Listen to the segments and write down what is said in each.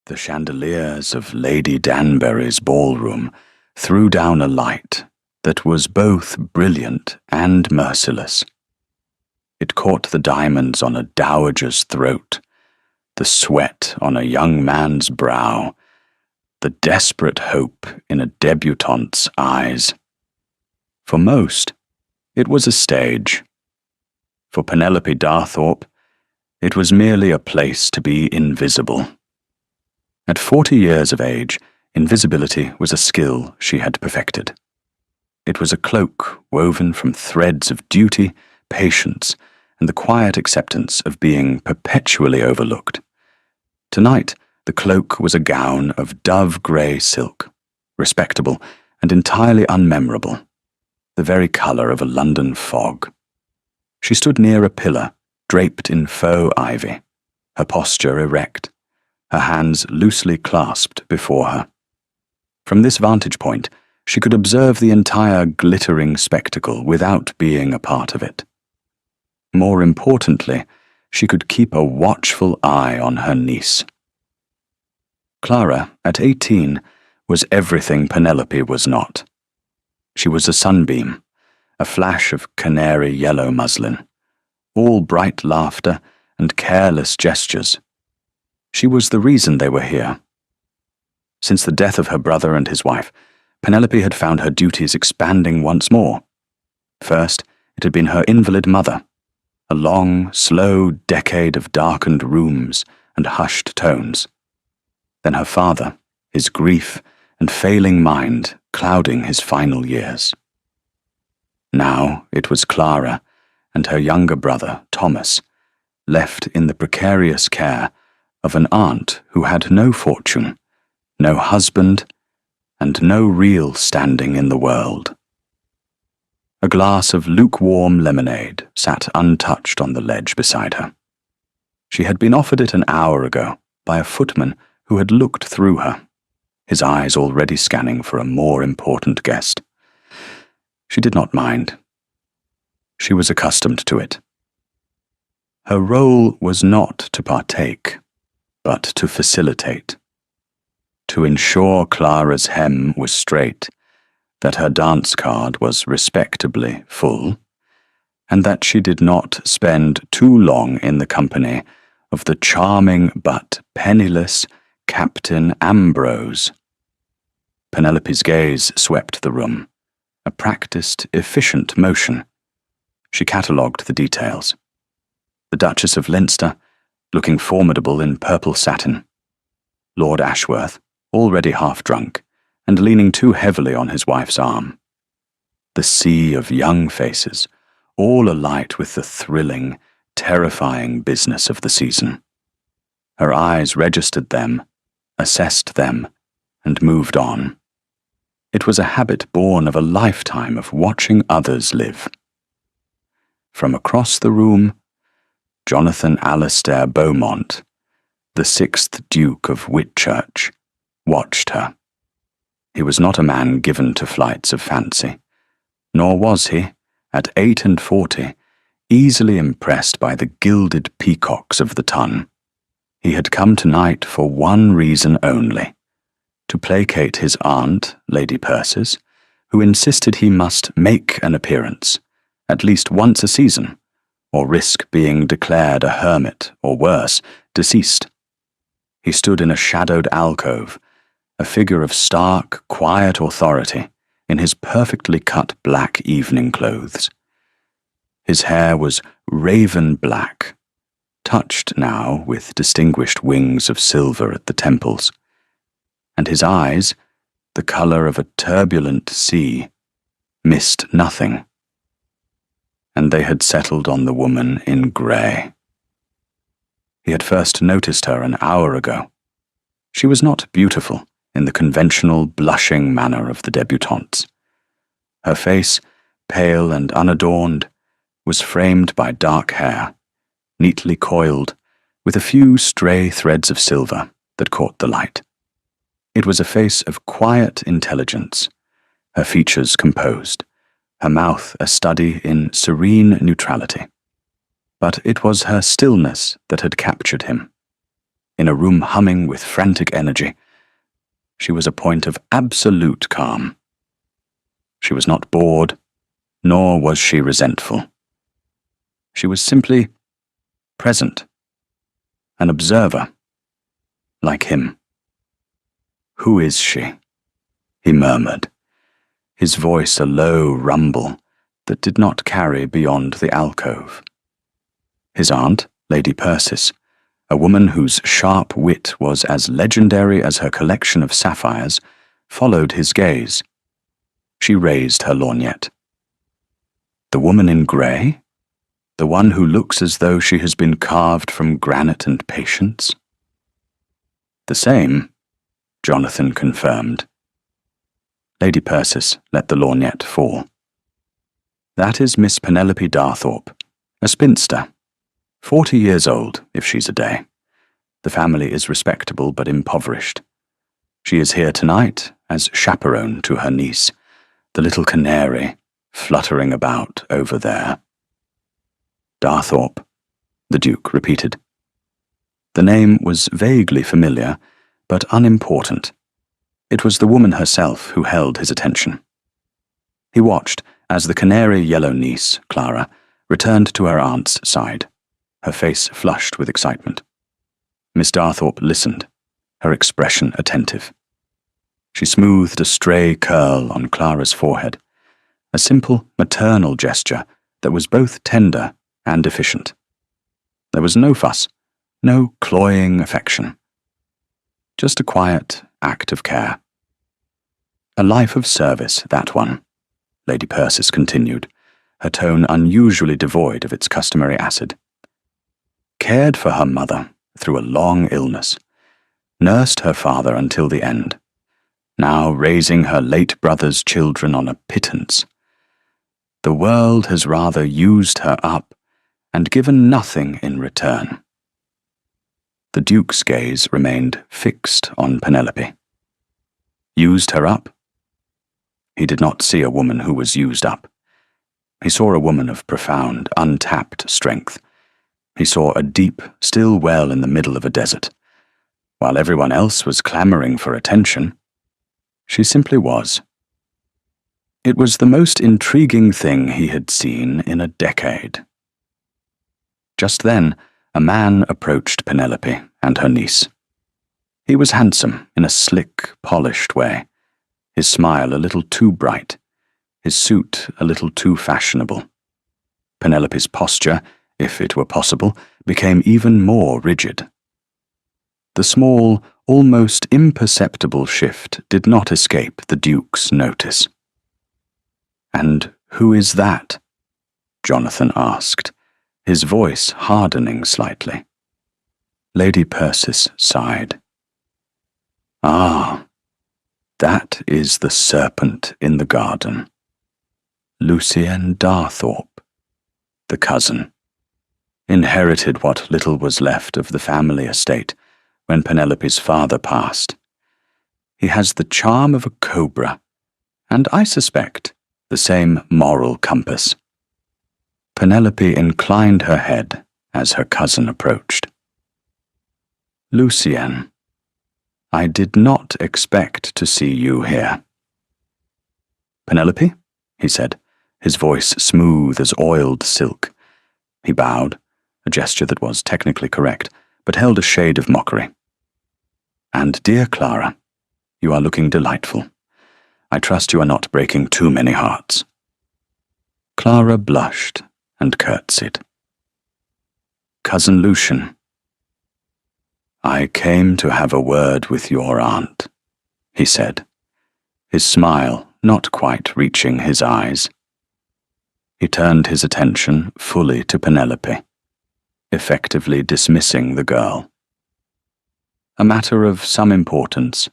The chandeliers of Lady Danbury's ballroom threw down a light that was both brilliant and merciless. It caught the diamonds on a dowager's throat, the sweat on a young man's brow, the desperate hope in a debutante's eyes. For most, it was a stage. For Penelope Darthorpe, it was merely a place to be invisible. At 40 years of age, invisibility was a skill she had perfected. It was a cloak woven from threads of duty, patience, and the quiet acceptance of being perpetually overlooked. Tonight, the cloak was a gown of dove-grey silk, respectable and entirely unmemorable, the very colour of a London fog. She stood near a pillar, draped in faux ivy, her posture erect, her hands loosely clasped before her. From this vantage point, she could observe the entire glittering spectacle without being a part of it. More importantly, she could keep a watchful eye on her niece. Clara, at 18, was everything Penelope was not. She was a sunbeam, a flash of canary yellow muslin, all bright laughter and careless gestures. She was the reason they were here. Since the death of her brother and his wife, Penelope had found her duties expanding once more. First, it had been her invalid mother, a long, slow decade of darkened rooms and hushed tones. Then her father, his grief and failing mind clouding his final years. Now it was Clara and her younger brother, Thomas, left in the precarious care of an aunt who had no fortune, no husband, and no real standing in the world. A glass of lukewarm lemonade sat untouched on the ledge beside her. She had been offered it an hour ago by a footman who had looked through her, his eyes already scanning for a more important guest. She did not mind. She was accustomed to it. Her role was not to partake, but to facilitate, to ensure Clara's hem was straight, that her dance card was respectably full, and that she did not spend too long in the company of the charming but penniless Captain Ambrose. Penelope's gaze swept the room, a practiced, efficient motion. She catalogued the details. The Duchess of Leinster, looking formidable in purple satin. Lord Ashworth, already half-drunk, and leaning too heavily on his wife's arm. The sea of young faces, all alight with the thrilling, terrifying business of the season. Her eyes registered them, assessed them, and moved on. It was a habit born of a lifetime of watching others live. From across the room, Jonathan Alastair Beaumont, the 6th Duke of Whitchurch, watched her. He was not a man given to flights of fancy, nor was he, at 48, easily impressed by the gilded peacocks of the Tun. He had come tonight for one reason only, to placate his aunt, Lady Persis, who insisted he must make an appearance, at least once a season, or risk being declared a hermit, or worse, deceased. He stood in a shadowed alcove, a figure of stark, quiet authority, in his perfectly cut black evening clothes. His hair was raven black, touched now with distinguished wings of silver at the temples, and his eyes, the colour of a turbulent sea, missed nothing. And they had settled on the woman in grey. He had first noticed her an hour ago. She was not beautiful in the conventional blushing manner of the debutantes. Her face, pale and unadorned, was framed by dark hair, neatly coiled, with a few stray threads of silver that caught the light. It was a face of quiet intelligence, her features composed, her mouth a study in serene neutrality. But it was her stillness that had captured him. in a room humming with frantic energy. She was a point of absolute calm. She was not bored, nor was she resentful. She was simply present, an observer, like him. "Who is she?" he murmured, his voice a low rumble that did not carry beyond the alcove. His aunt, Lady Persis, a woman whose sharp wit was as legendary as her collection of sapphires, followed his gaze. She raised her lorgnette. "The woman in grey? The one who looks as though she has been carved from granite and patience?" "The same," Jonathan confirmed. Lady Persis let the lorgnette fall. "That is Miss Penelope Darthorpe, a spinster. 40 years old, if she's a day. The family is respectable but impoverished. She is here tonight as chaperone to her niece, the little canary fluttering about over there." "Darthorpe," the Duke repeated. The name was vaguely familiar, but unimportant. It was the woman herself who held his attention. He watched as the canary-yellow niece, Clara, returned to her aunt's side, her face flushed with excitement. Miss Darthorpe listened, her expression attentive. She smoothed a stray curl on Clara's forehead, a simple maternal gesture that was both tender and efficient. There was no fuss, no cloying affection. Just a quiet act of care. "A life of service, that one," Lady Persis continued, her tone unusually devoid of its customary acid. "Cared for her mother through a long illness, nursed her father until the end, now raising her late brother's children on a pittance. The world has rather used her up and given nothing in return." The Duke's gaze remained fixed on Penelope. Used her up? He did not see a woman who was used up. He saw a woman of profound, untapped strength. He saw a deep, still well in the middle of a desert. While everyone else was clamoring for attention, she simply was. It was the most intriguing thing he had seen in a decade. Just then, a man approached Penelope and her niece. He was handsome in a slick, polished way, his smile a little too bright, his suit a little too fashionable. Penelope's posture, if it were possible, became even more rigid. The small, almost imperceptible shift did not escape the Duke's notice. "And who is that?" Jonathan asked, his voice hardening slightly. Lady Persis sighed. "Ah, that is the serpent in the garden. Lucien Darthorpe, the cousin, inherited what little was left of the family estate when Penelope's father passed. He has the charm of a cobra, and I suspect the same moral compass." Penelope inclined her head as her cousin approached. "Lucien, I did not expect to see you here." "Penelope?" he said, his voice smooth as oiled silk. He bowed, a gesture that was technically correct, but held a shade of mockery. "And dear Clara, you are looking delightful. I trust you are not breaking too many hearts." Clara blushed and curtsied. "Cousin Lucian." "I came to have a word with your aunt," he said, his smile not quite reaching his eyes. He turned his attention fully to Penelope, effectively dismissing the girl. "A matter of some importance.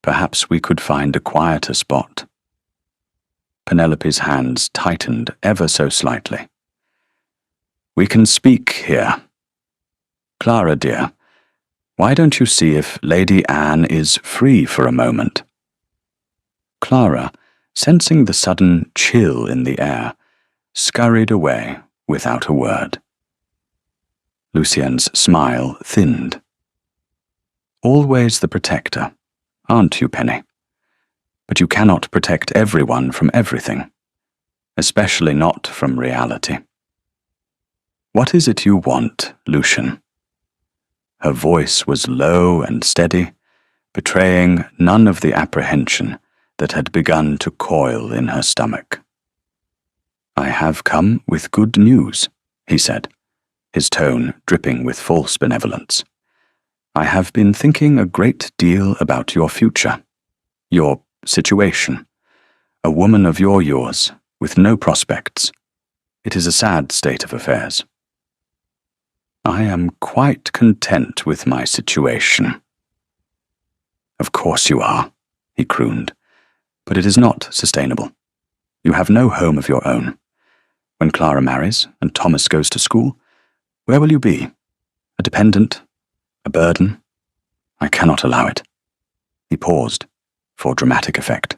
Perhaps we could find a quieter spot." Penelope's hands tightened ever so slightly. "We can speak here. Clara, dear, why don't you see if Lady Anne is free for a moment?" Clara, sensing the sudden chill in the air, scurried away without a word. Lucien's smile thinned, always the protector, aren't you, Penny? But you cannot protect everyone from everything, especially not from reality. What is it you want, Lucian? Her voice was low and steady, betraying none of the apprehension that had begun to coil in her stomach. I have come with good news, he said, his tone dripping with false benevolence. I have been thinking a great deal about your future, your situation. A woman of your years, with no prospects. It is a sad state of affairs. I am quite content with my situation. Of course you are, he crooned, but it is not sustainable. You have no home of your own. When Clara marries and Thomas goes to school, where will you be? A dependent? A burden? I cannot allow it. He paused, for dramatic effect.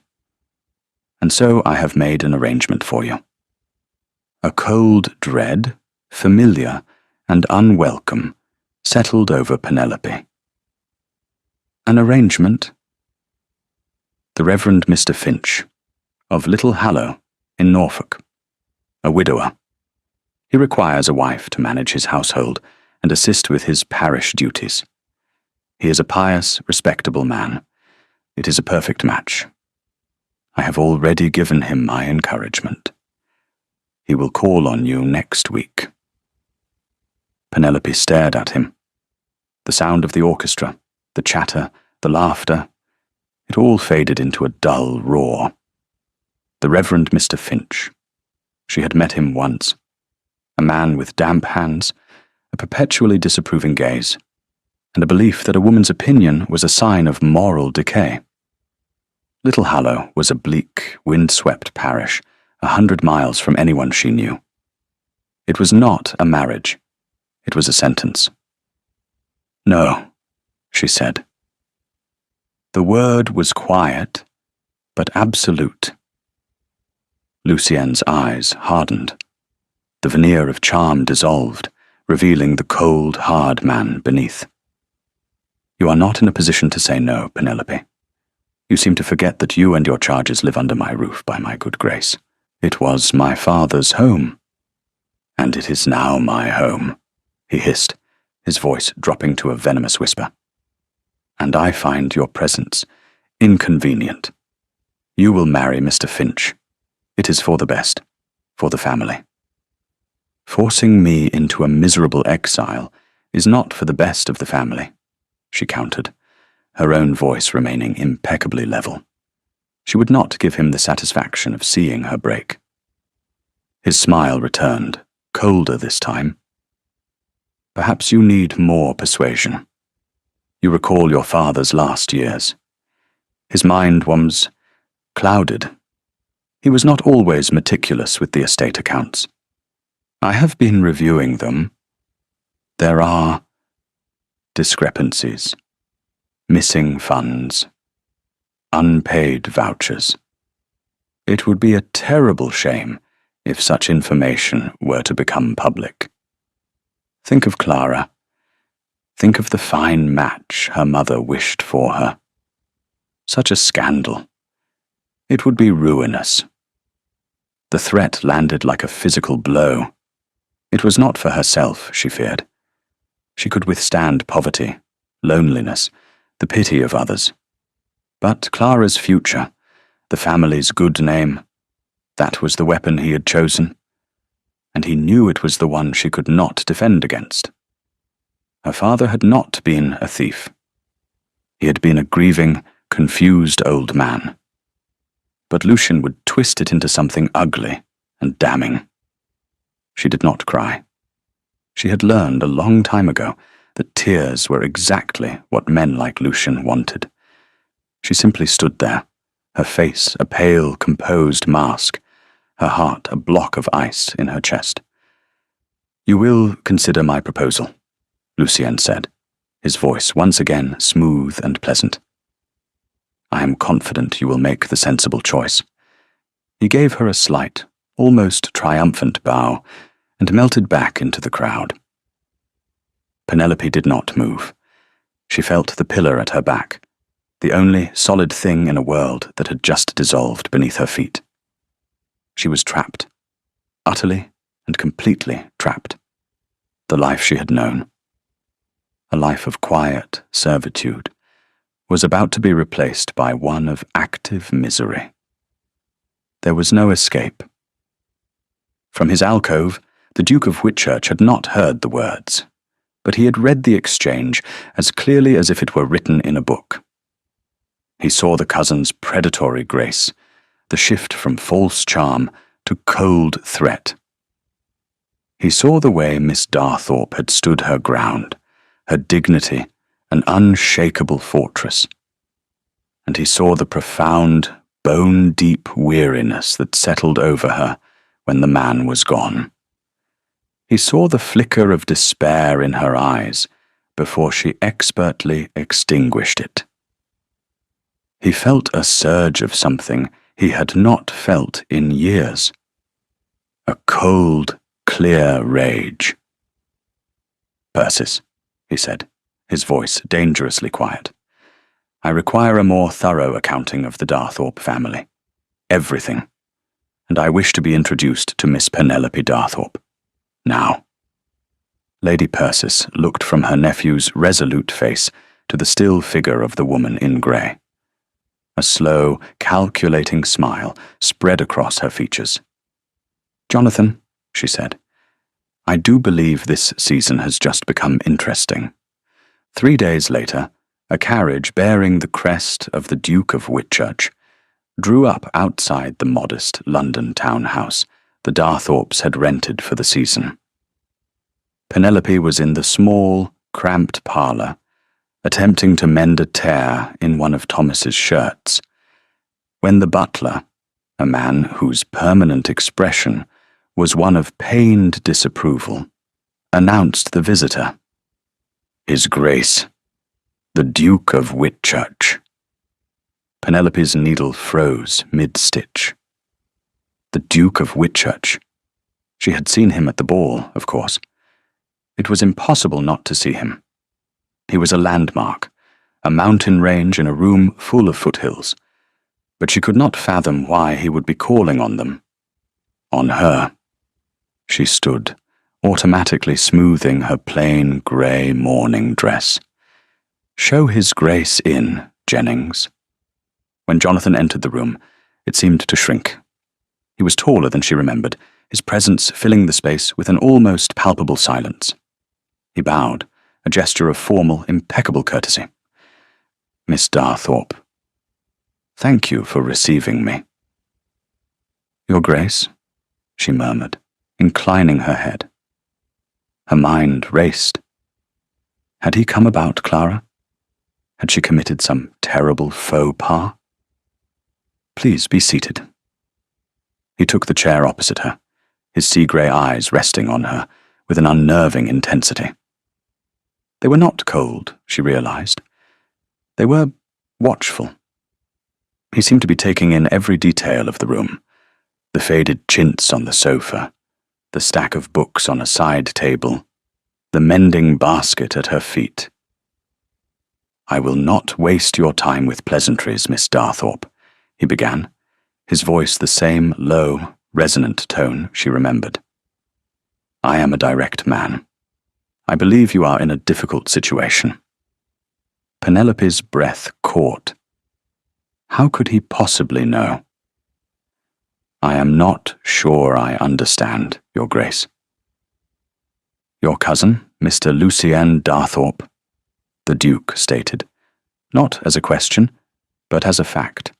And so I have made an arrangement for you. A cold dread, familiar and unwelcome, settled over Penelope. An arrangement? The Reverend Mr. Finch, of Little Hallow, in Norfolk, a widower. He requires a wife to manage his household and assist with his parish duties. He is a pious, respectable man. It is a perfect match. I have already given him my encouragement. He will call on you next week. Penelope stared at him. The sound of the orchestra, the chatter, the laughter, it all faded into a dull roar. The Reverend Mr. Finch. She had met him once. A man with damp hands, a perpetually disapproving gaze, and a belief that a woman's opinion was a sign of moral decay. Little Hallow was a bleak, wind-swept parish, 100 miles from anyone she knew. It was not a marriage. It was a sentence. No, she said. The word was quiet, but absolute. Lucien's eyes hardened. The veneer of charm dissolved, revealing the cold, hard man beneath. You are not in a position to say no, Penelope. You seem to forget that you and your charges live under my roof by my good grace. It was my father's home. And it is now my home, he hissed, his voice dropping to a venomous whisper. And I find your presence inconvenient. You will marry Mr. Finch. It is for the best, for the family. Forcing me into a miserable exile is not for the best of the family, she countered, her own voice remaining impeccably level. She would not give him the satisfaction of seeing her break. His smile returned, colder this time. Perhaps you need more persuasion. You recall your father's last years. His mind was clouded. He was not always meticulous with the estate accounts. I have been reviewing them. There are discrepancies, missing funds, unpaid vouchers. It would be a terrible shame if such information were to become public. Think of Clara. Think of the fine match her mother wished for her. Such a scandal. It would be ruinous. The threat landed like a physical blow. It was not for herself, she feared. She could withstand poverty, loneliness, the pity of others. But Clara's future, the family's good name, that was the weapon he had chosen. And he knew it was the one she could not defend against. Her father had not been a thief. He had been a grieving, confused old man. But Lucian would twist it into something ugly and damning. She did not cry. She had learned a long time ago that tears were exactly what men like Lucian wanted. She simply stood there, her face a pale, composed mask, her heart a block of ice in her chest. You will consider my proposal, Lucien said, his voice once again smooth and pleasant. I am confident you will make the sensible choice. He gave her a slight, almost triumphant bow, and melted back into the crowd. Penelope did not move. She felt the pillar at her back, the only solid thing in a world that had just dissolved beneath her feet. She was trapped, utterly and completely trapped. The life she had known, a life of quiet servitude, was about to be replaced by one of active misery. There was no escape. From his alcove, the Duke of Whitchurch had not heard the words, but he had read the exchange as clearly as if it were written in a book. He saw the cousin's predatory grace, the shift from false charm to cold threat. He saw the way Miss Darthorpe had stood her ground, her dignity an unshakable fortress. And he saw the profound, bone-deep weariness that settled over her when the man was gone. He saw the flicker of despair in her eyes before she expertly extinguished it. He felt a surge of something he had not felt in years. A cold, clear rage. "Persis," he said, his voice dangerously quiet. "I require a more thorough accounting of the Darthorpe family. Everything. And I wish to be introduced to Miss Penelope Darthorpe. Now." Lady Persis looked from her nephew's resolute face to the still figure of the woman in grey. A slow, calculating smile spread across her features. "Jonathan," she said, "I do believe this season has just become interesting." 3 days later, a carriage bearing the crest of the Duke of Whitchurch drew up outside the modest London townhouse the Darthorpes had rented for the season. Penelope was in the small, cramped parlour, attempting to mend a tear in one of Thomas's shirts, when the butler, a man whose permanent expression was one of pained disapproval, announced the visitor. His Grace, the Duke of Whitchurch. Penelope's needle froze mid-stitch. The Duke of Whitchurch. She had seen him at the ball, of course. It was impossible not to see him. He was a landmark, a mountain range in a room full of foothills, but she could not fathom why he would be calling on them. On her. She stood, automatically smoothing her plain grey morning dress. "Show His Grace in, Jennings." When Jonathan entered the room, it seemed to shrink. He was taller than she remembered, his presence filling the space with an almost palpable silence. He bowed, a gesture of formal, impeccable courtesy. "Miss Darthorpe, thank you for receiving me." "Your Grace," she murmured, inclining her head. Her mind raced. Had he come about Clara? Had she committed some terrible faux pas? "Please be seated." He took the chair opposite her, his sea-grey eyes resting on her with an unnerving intensity. They were not cold, she realized. They were watchful. He seemed to be taking in every detail of the room, the faded chintz on the sofa, the stack of books on a side table, the mending basket at her feet. "I will not waste your time with pleasantries, Miss Darthorpe," he began, his voice the same low, resonant tone she remembered. "I am a direct man. I believe you are in a difficult situation." Penelope's breath caught. How could he possibly know? "I am not sure I understand, Your Grace." "Your cousin, Mr. Lucien Darthorpe," the Duke stated, not as a question, but as a fact.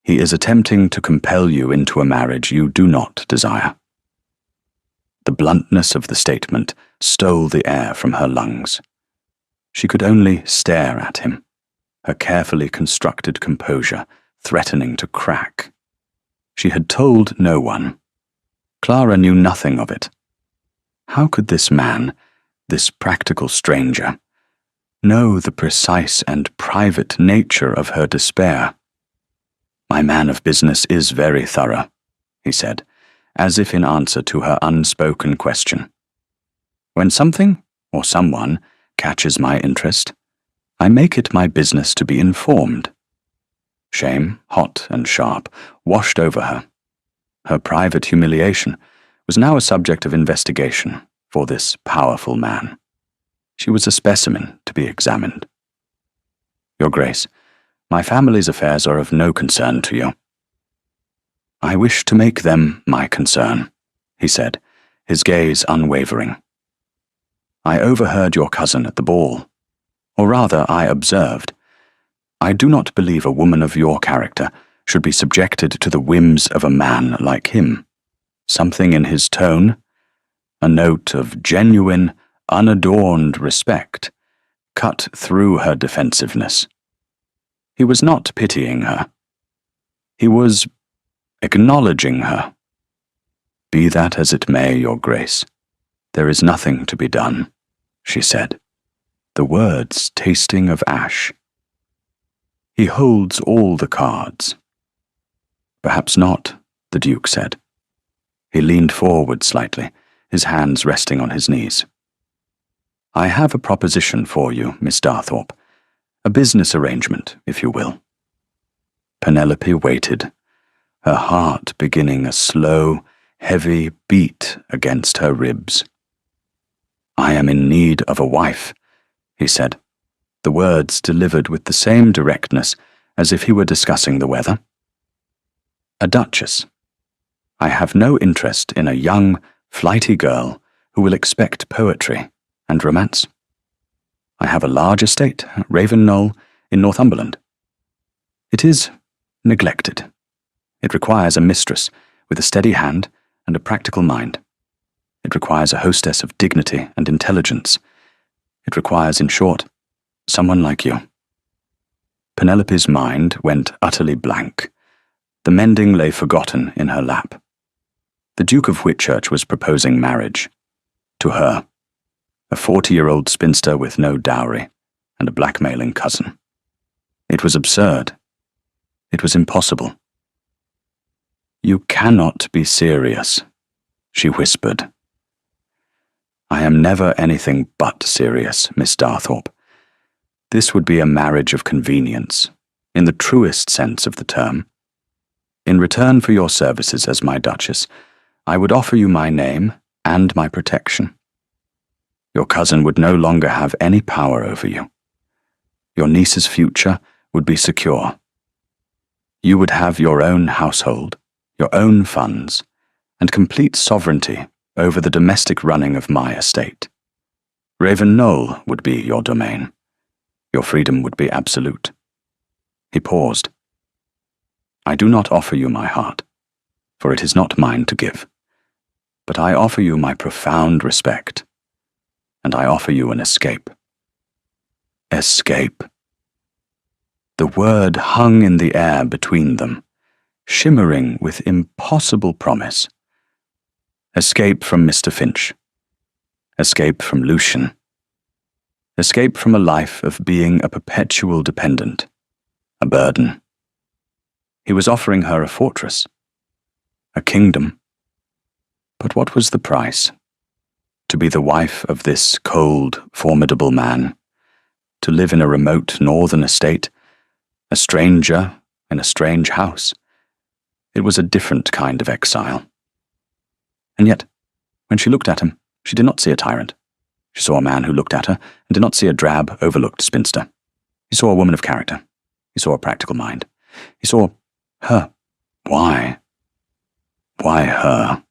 "He is attempting to compel you into a marriage you do not desire." The bluntness of the statement stole the air from her lungs. She could only stare at him, her carefully constructed composure threatening to crack. She had told no one. Clara knew nothing of it. How could this man, this practical stranger, know the precise and private nature of her despair? "My man of business is very thorough," he said, as if in answer to her unspoken question. "When something, or someone, catches my interest, I make it my business to be informed. Shame, hot and sharp, washed over her. Her private humiliation was now a subject of investigation for this powerful man. She was a specimen to be examined. Your Grace, my family's affairs are of no concern to you. I wish to make them my concern, he said, his gaze unwavering. I overheard your cousin at the ball, or rather I observed. I do not believe a woman of your character should be subjected to the whims of a man like him. Something in his tone, a note of genuine, unadorned respect, cut through her defensiveness. He was not pitying her. He was acknowledging her. Be that as it may, Your Grace, there is nothing to be done, she said, the words tasting of ash. He holds all the cards. Perhaps not, the Duke said. He leaned forward slightly, his hands resting on his knees. I have a proposition for you, Miss Darthorpe, a business arrangement, if you will. Penelope waited, her heart beginning a slow, heavy beat against her ribs. I am in need of a wife, he said, the words delivered with the same directness as if he were discussing the weather. A duchess. I have no interest in a young, flighty girl who will expect poetry and romance. I have a large estate, Raven Knoll, in Northumberland. It is neglected. It requires a mistress with a steady hand and a practical mind. It requires a hostess of dignity and intelligence. It requires, in short, someone like you. Penelope's mind went utterly blank. The mending lay forgotten in her lap. The Duke of Whitchurch was proposing marriage. To her, a 40-year-old spinster with no dowry and a blackmailing cousin. It was absurd. It was impossible. You cannot be serious, she whispered. I am never anything but serious, Miss Darthorpe. This would be a marriage of convenience, in the truest sense of the term. In return for your services as my Duchess, I would offer you my name and my protection. Your cousin would no longer have any power over you. Your niece's future would be secure. You would have your own household, your own funds, and complete sovereignty over the domestic running of my estate. Raven Knoll would be your domain. Your freedom would be absolute. He paused. I do not offer you my heart, for it is not mine to give, but I offer you my profound respect, and I offer you an escape. Escape. The word hung in the air between them, shimmering with impossible promise. Escape from Mr. Finch. Escape from Lucian. Escape from a life of being a perpetual dependent, a burden. He was offering her a fortress, a kingdom. But what was the price? To be the wife of this cold, formidable man, to live in a remote northern estate, a stranger in a strange house. It was a different kind of exile. And yet, when she looked at him, she did not see a tyrant. She saw a man who looked at her and did not see a drab, overlooked spinster. He saw a woman of character. He saw a practical mind. He saw her. Why? Why her?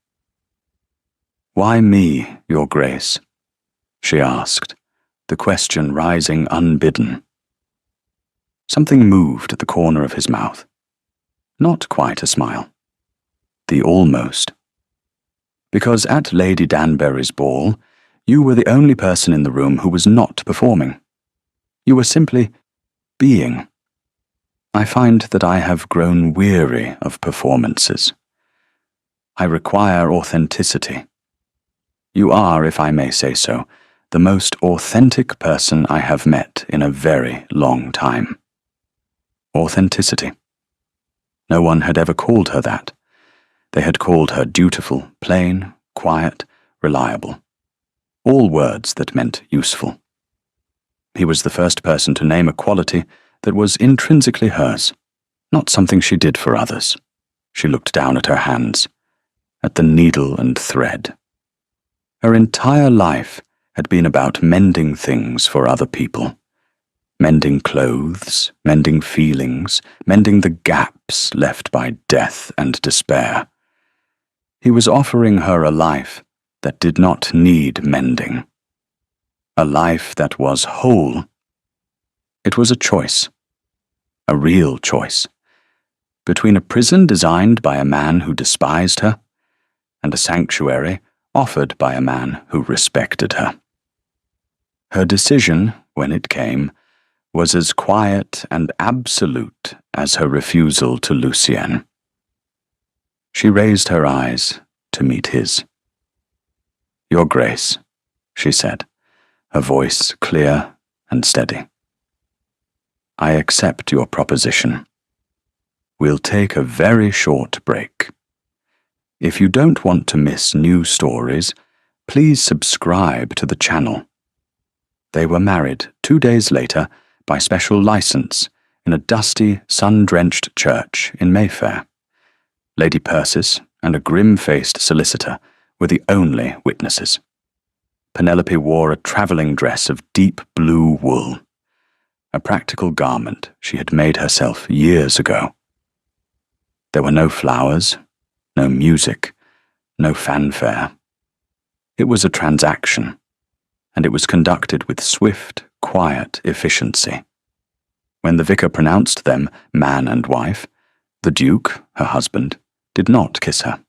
Why me, Your Grace? She asked, the question rising unbidden. Something moved at the corner of his mouth. Not quite a smile. The almost. Because at Lady Danbury's ball, you were the only person in the room who was not performing. You were simply being. I find that I have grown weary of performances. I require authenticity. You are, if I may say so, the most authentic person I have met in a very long time. Authenticity. No one had ever called her that. They had called her dutiful, plain, quiet, reliable. All words that meant useful. He was the first person to name a quality that was intrinsically hers, not something she did for others. She looked down at her hands, at the needle and thread. Her entire life had been about mending things for other people. Mending clothes, mending feelings, mending the gaps left by death and despair. He was offering her a life that did not need mending. A life that was whole. It was a choice. A real choice. Between a prison designed by a man who despised her and a sanctuary offered by a man who respected her. Her decision, when it came, was as quiet and absolute as her refusal to Lucienne. She raised her eyes to meet his. "Your Grace," she said, her voice clear and steady. "I accept your proposition. We'll take a very short break. If you don't want to miss new stories, please subscribe to the channel." They were married 2 days later by special license in a dusty, sun-drenched church in Mayfair. Lady Persis and a grim-faced solicitor were the only witnesses. Penelope wore a travelling dress of deep blue wool, a practical garment she had made herself years ago. There were no flowers, no music, no fanfare. It was a transaction, and it was conducted with swift, quiet efficiency. When the vicar pronounced them man and wife, the Duke, her husband, did not kiss her.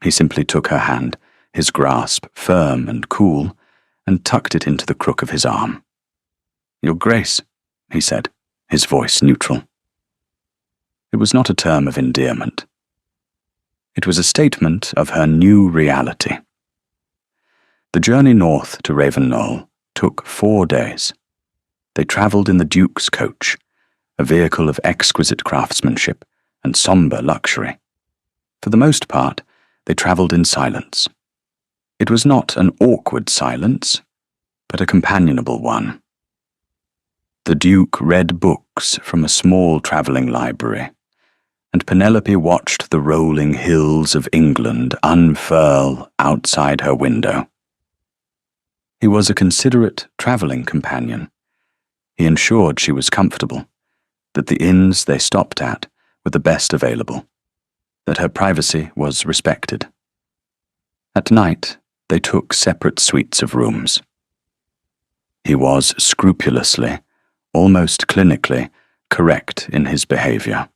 He simply took her hand, his grasp firm and cool, and tucked it into the crook of his arm. "Your Grace," he said, his voice neutral. It was not a term of endearment. It was a statement of her new reality. The journey north to Ravenknoll took 4 days. They travelled in the Duke's coach, a vehicle of exquisite craftsmanship and sombre luxury. For the most part, they travelled in silence. It was not an awkward silence, but a companionable one. The Duke read books from a small travelling library, and Penelope watched the rolling hills of England unfurl outside her window. He was a considerate travelling companion. He ensured she was comfortable, that the inns they stopped at were the best available, that her privacy was respected. At night, they took separate suites of rooms. He was scrupulously, almost clinically, correct in his behaviour.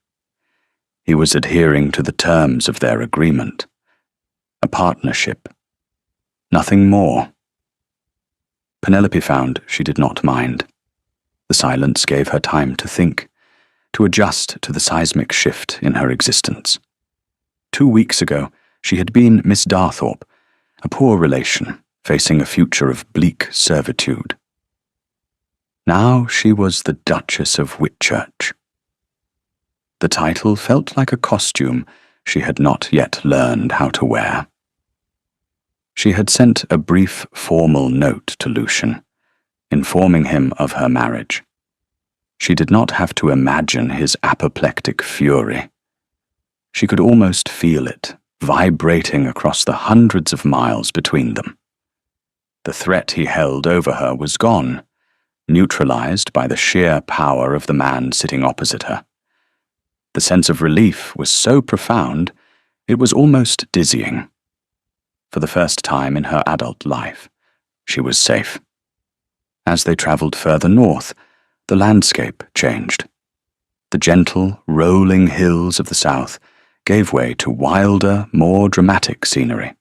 He was adhering to the terms of their agreement. A partnership. Nothing more. Penelope found she did not mind. The silence gave her time to think, to adjust to the seismic shift in her existence. 2 weeks ago, she had been Miss Darthorpe, a poor relation, facing a future of bleak servitude. Now she was the Duchess of Whitchurch. The title felt like a costume she had not yet learned how to wear. She had sent a brief formal note to Lucian, informing him of her marriage. She did not have to imagine his apoplectic fury. She could almost feel it, vibrating across the hundreds of miles between them. The threat he held over her was gone, neutralized by the sheer power of the man sitting opposite her. The sense of relief was so profound, it was almost dizzying. For the first time in her adult life, she was safe. As they travelled further north, the landscape changed. The gentle, rolling hills of the south gave way to wilder, more dramatic scenery.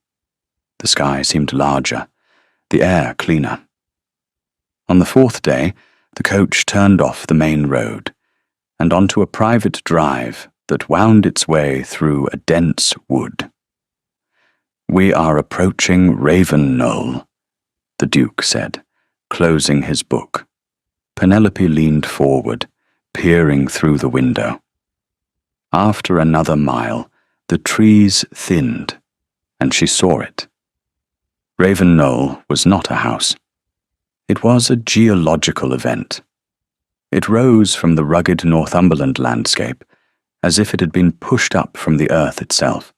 The sky seemed larger, the air cleaner. On the 4th day, the coach turned off the main road and onto a private drive that wound its way through a dense wood. "We are approaching Ravenknoll," the Duke said, closing his book. Penelope leaned forward, peering through the window. After another mile, the trees thinned, and she saw it. Ravenknoll was not a house. It was a geological event. It rose from the rugged Northumberland landscape as if it had been pushed up from the earth itself,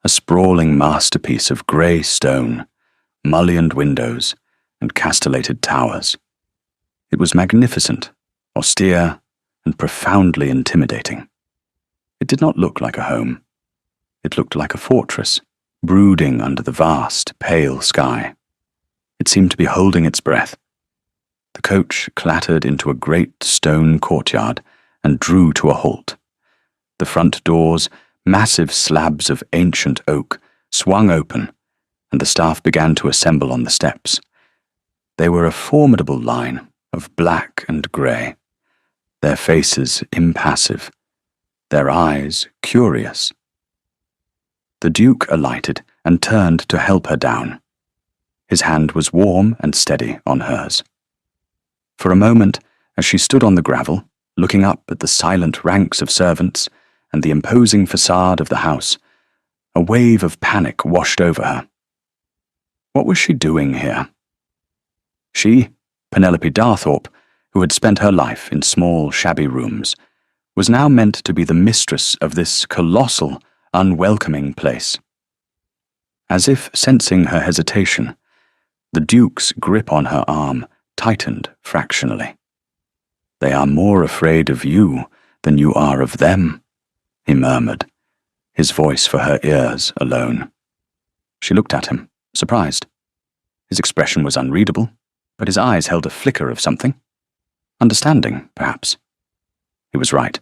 a sprawling masterpiece of grey stone, mullioned windows, and castellated towers. It was magnificent, austere, and profoundly intimidating. It did not look like a home. It looked like a fortress, brooding under the vast, pale sky. It seemed to be holding its breath. The coach clattered into a great stone courtyard and drew to a halt. The front doors, massive slabs of ancient oak, swung open, and the staff began to assemble on the steps. They were a formidable line of black and grey, their faces impassive, their eyes curious. The Duke alighted and turned to help her down. His hand was warm and steady on hers. For a moment, as she stood on the gravel, looking up at the silent ranks of servants and the imposing facade of the house, a wave of panic washed over her. What was she doing here? She, Penelope Darthorpe, who had spent her life in small, shabby rooms, was now meant to be the mistress of this colossal, unwelcoming place. As if sensing her hesitation, the Duke's grip on her arm tightened fractionally. "They are more afraid of you than you are of them," he murmured, his voice for her ears alone. She looked at him, surprised. His expression was unreadable, but his eyes held a flicker of something. Understanding, perhaps. He was right.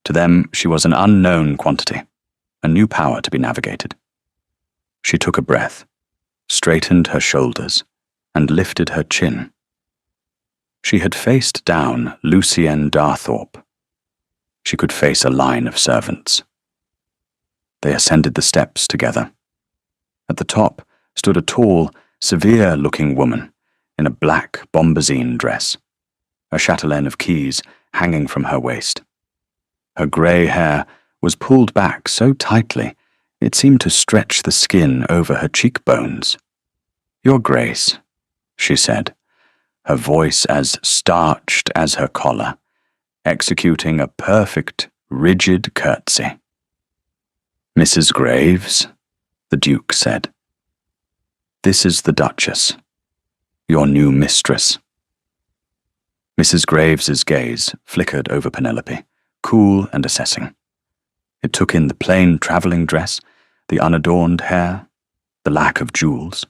To them, she was an unknown quantity, a new power to be navigated. She took a breath, straightened her shoulders, and lifted her chin. She had faced down Lucienne Darthorpe. She could face a line of servants. They ascended the steps together. At the top stood a tall, severe-looking woman in a black bombazine dress, a chatelaine of keys hanging from her waist. Her grey hair was pulled back so tightly it seemed to stretch the skin over her cheekbones. "Your Grace," she said, her voice as starched as her collar, executing a perfect, rigid curtsy. "Mrs. Graves," the Duke said. "This is the Duchess, your new mistress." Mrs. Graves's gaze flickered over Penelope, cool and assessing. It took in the plain travelling dress, the unadorned hair, the lack of jewels.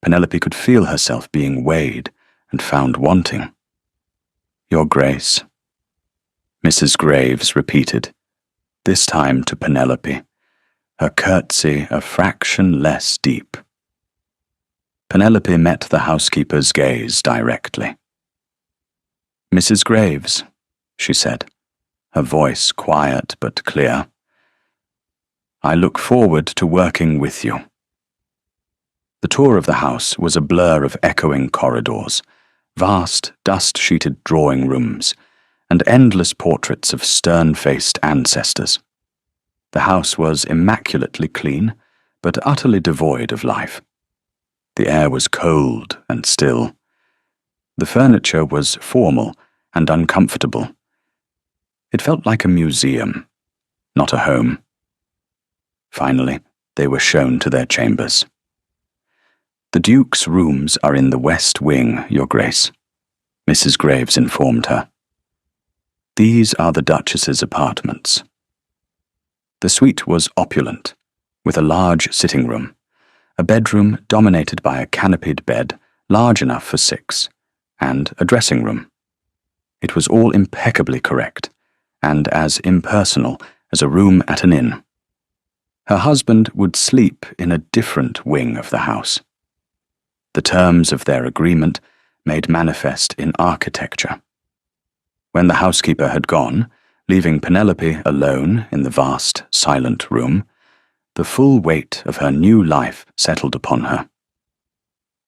Penelope could feel herself being weighed and found wanting. "Your Grace," Mrs. Graves repeated, this time to Penelope, her curtsy a fraction less deep. Penelope met the housekeeper's gaze directly. "Mrs. Graves," she said, her voice quiet but clear, "I look forward to working with you." The tour of the house was a blur of echoing corridors, vast, dust-sheeted drawing rooms, and endless portraits of stern-faced ancestors. The house was immaculately clean, but utterly devoid of life. The air was cold and still. The furniture was formal and uncomfortable. It felt like a museum, not a home. Finally, they were shown to their chambers. "The Duke's rooms are in the West Wing, Your Grace," Mrs. Graves informed her. "These are the Duchess's apartments." The suite was opulent, with a large sitting room, a bedroom dominated by a canopied bed large enough for 6, and a dressing room. It was all impeccably correct, and as impersonal as a room at an inn. Her husband would sleep in a different wing of the house. The terms of their agreement made manifest in architecture. When the housekeeper had gone, leaving Penelope alone in the vast, silent room, the full weight of her new life settled upon her.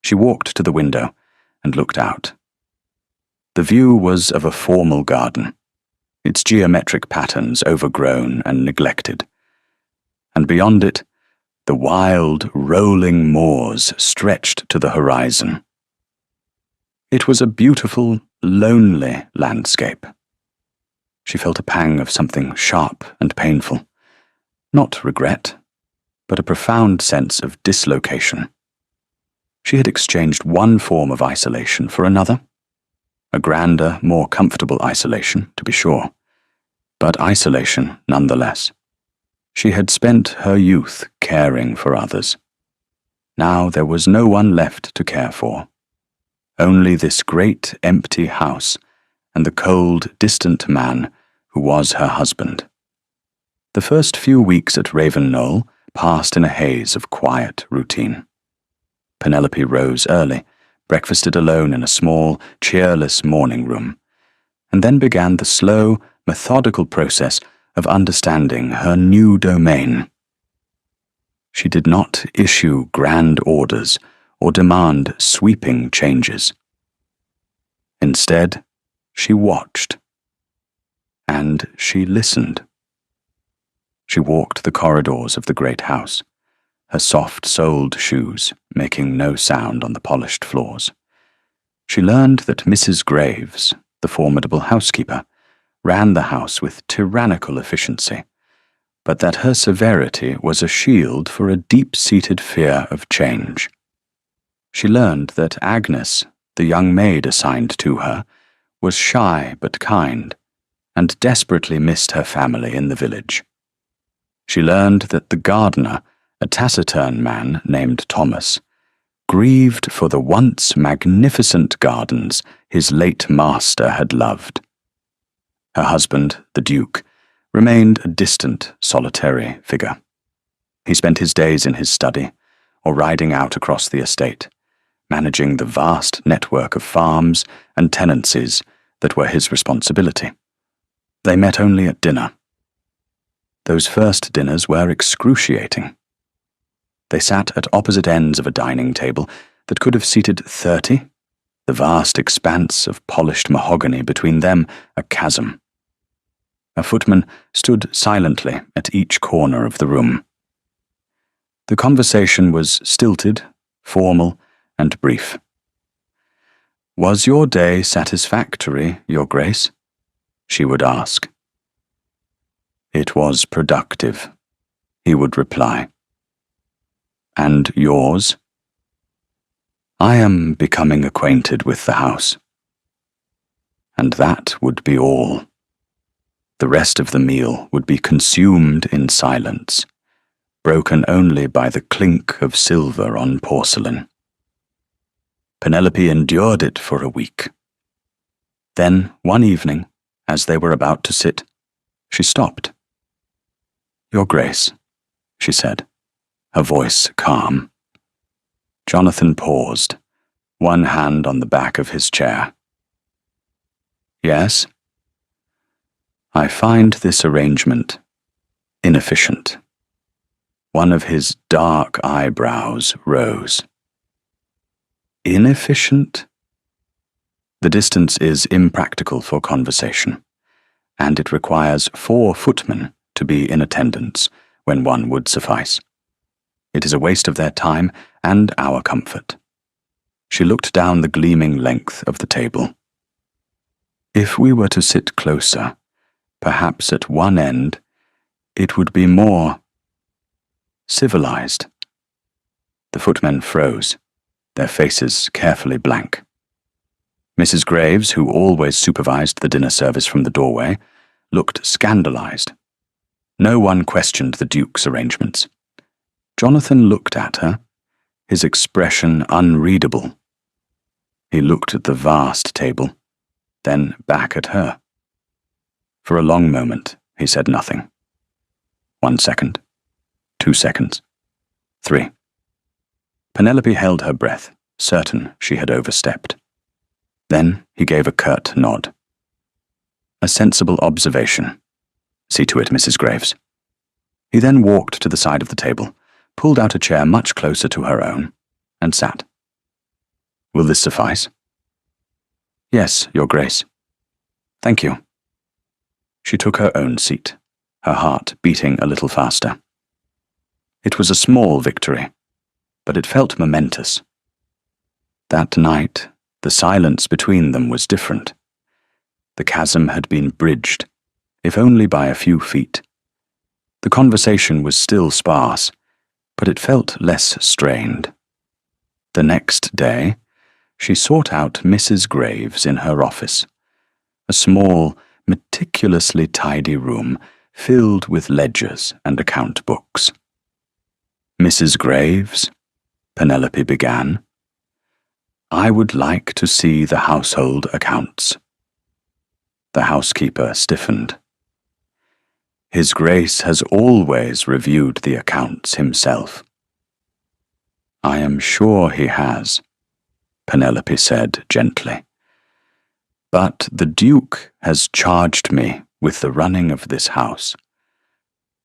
She walked to the window and looked out. The view was of a formal garden, its geometric patterns overgrown and neglected. And beyond it, the wild, rolling moors stretched to the horizon. It was a beautiful, lonely landscape. She felt a pang of something sharp and painful. Not regret, but a profound sense of dislocation. She had exchanged one form of isolation for another. A grander, more comfortable isolation, to be sure, but isolation nonetheless. She had spent her youth caring for others. Now there was no one left to care for. Only this great empty house and the cold, distant man who was her husband. The first few weeks at Raven Knoll passed in a haze of quiet routine. Penelope rose early, breakfasted alone in a small, cheerless morning room, and then began the slow, methodical process of understanding her new domain. She did not issue grand orders or demand sweeping changes. Instead, she watched, and she listened. She walked the corridors of the great house, her soft-soled shoes making no sound on the polished floors. She learned that Mrs. Graves, the formidable housekeeper, ran the house with tyrannical efficiency, but that her severity was a shield for a deep-seated fear of change. She learned that Agnes, the young maid assigned to her, was shy but kind, and desperately missed her family in the village. She learned that the gardener, a taciturn man named Thomas, grieved for the once magnificent gardens his late master had loved. Her husband, the Duke, remained a distant, solitary figure. He spent his days in his study, or riding out across the estate, managing the vast network of farms and tenancies that were his responsibility. They met only at dinner. Those first dinners were excruciating. They sat at opposite ends of a dining table that could have seated 30, the vast expanse of polished mahogany between them a chasm. A footman stood silently at each corner of the room. The conversation was stilted, formal, and brief. "Was your day satisfactory, Your Grace?" she would ask. "It was productive," he would reply. "And yours?" "I am becoming acquainted with the house." And that would be all. The rest of the meal would be consumed in silence, broken only by the clink of silver on porcelain. Penelope endured it for a week. Then, one evening, as they were about to sit, she stopped. "Your Grace," she said, her voice calm. Jonathan paused, one hand on the back of his chair. "Yes?" "I find this arrangement inefficient." One of his dark eyebrows rose. "Inefficient?" "The distance is impractical for conversation, and it requires 4 footmen to be in attendance when one would suffice. It is a waste of their time and our comfort." She looked down the gleaming length of the table. "If we were to sit closer, perhaps at one end, it would be more civilized." The footmen froze, their faces carefully blank. Mrs. Graves, who always supervised the dinner service from the doorway, looked scandalized. No one questioned the Duke's arrangements. Jonathan looked at her, his expression unreadable. He looked at the vast table, then back at her. For a long moment, he said nothing. 1 second, 2 seconds, 3. Penelope held her breath, certain she had overstepped. Then he gave a curt nod. "A sensible observation. See to it, Mrs. Graves." He then walked to the side of the table, pulled out a chair much closer to her own, and sat. "Will this suffice?" "Yes, Your Grace." "Thank you." She took her own seat, her heart beating a little faster. It was a small victory, but it felt momentous. That night, The silence between them was different. The chasm had been bridged, if only by a few feet. The conversation was still sparse, but it felt less strained. The next day, she sought out Mrs. Graves in her office, a small, meticulously tidy room filled with ledgers and account books. "Mrs. Graves," Penelope began, "I would like to see the household accounts." The housekeeper stiffened. "His Grace has always reviewed the accounts himself." "I am sure he has," Penelope said gently. "But the Duke has charged me with the running of this house.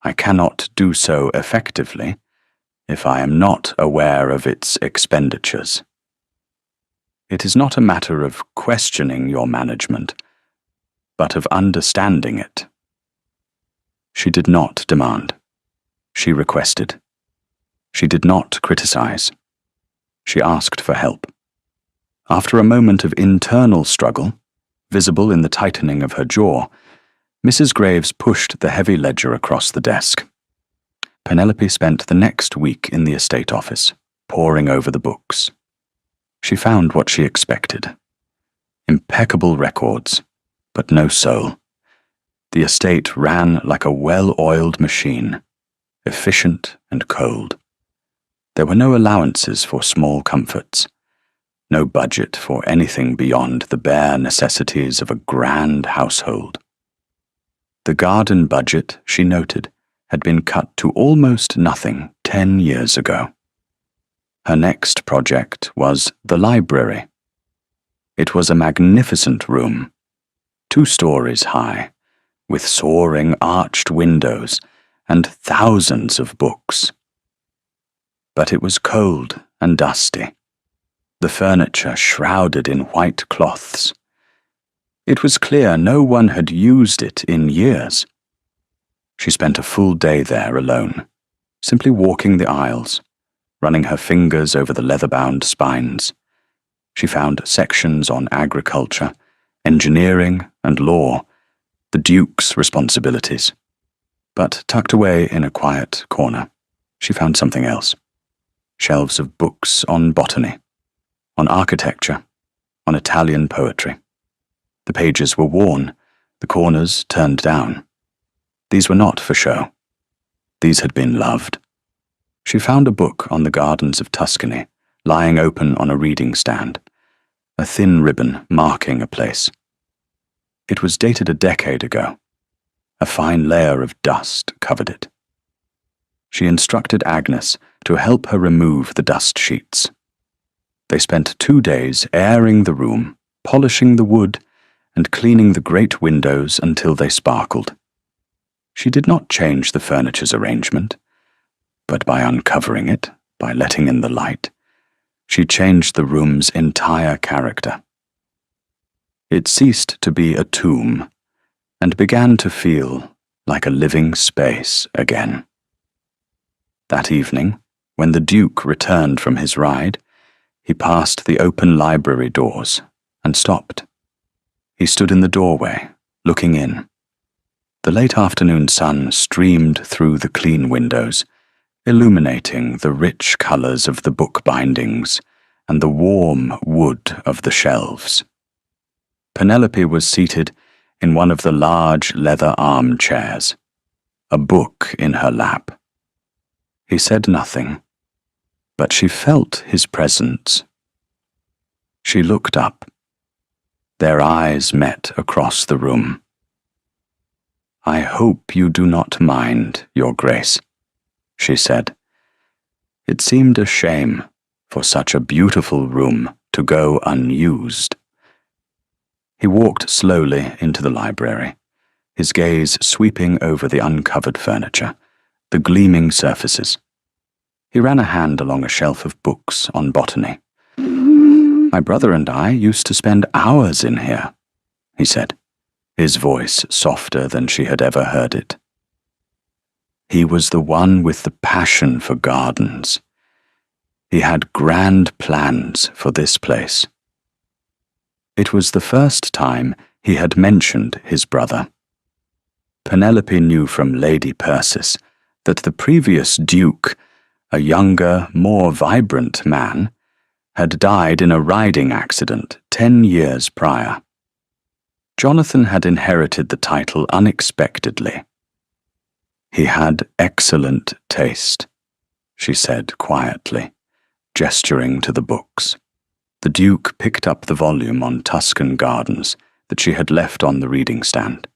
I cannot do so effectively if I am not aware of its expenditures. It is not a matter of questioning your management, but of understanding it." She did not demand. She requested. She did not criticize. She asked for help. After a moment of internal struggle, visible in the tightening of her jaw, Mrs. Graves pushed the heavy ledger across the desk. Penelope spent the next week in the estate office, poring over the books. She found what she expected. Impeccable records, but no soul. The estate ran like a well-oiled machine, efficient and cold. There were no allowances for small comforts, no budget for anything beyond the bare necessities of a grand household. The garden budget, she noted, had been cut to almost nothing 10 years ago. Her next project was the library. It was a magnificent room, 2 stories high, with soaring arched windows and thousands of books. But it was cold and dusty, the furniture shrouded in white cloths. It was clear no one had used it in years. She spent a full day there alone, simply walking the aisles, running her fingers over the leather-bound spines. She found sections on agriculture, engineering, and law, the Duke's responsibilities. But tucked away in a quiet corner, she found something else. Shelves of books on botany, on architecture, on Italian poetry. The pages were worn, the corners turned down. These were not for show. These had been loved. She found a book on the gardens of Tuscany, lying open on a reading stand, a thin ribbon marking a place. It was dated a decade ago. A fine layer of dust covered it. She instructed Agnes to help her remove the dust sheets. They spent 2 days airing the room, polishing the wood, and cleaning the great windows until they sparkled. She did not change the furniture's arrangement, but by uncovering it, by letting in the light, she changed the room's entire character. It ceased to be a tomb and began to feel like a living space again. That evening, when the Duke returned from his ride, he passed the open library doors and stopped. He stood in the doorway, looking in. The late afternoon sun streamed through the clean windows, illuminating the rich colors of the book bindings and the warm wood of the shelves. Penelope was seated in one of the large leather armchairs, a book in her lap. He said nothing, but she felt his presence. She looked up. Their eyes met across the room. "I hope you do not mind, Your Grace," she said. It seemed a shame for such a beautiful room to go unused. He walked slowly into the library, his gaze sweeping over the uncovered furniture, the gleaming surfaces. He ran a hand along a shelf of books on botany. "My brother and I used to spend hours in here," he said, his voice softer than she had ever heard it. He was the one with the passion for gardens. He had grand plans for this place. It was the first time he had mentioned his brother. Penelope knew from Lady Persis that the previous Duke, a younger, more vibrant man, had died in a riding accident 10 years prior. Jonathan had inherited the title unexpectedly. He had excellent taste, she said quietly, gesturing to the books. The Duke picked up the volume on Tuscan gardens that she had left on the reading stand.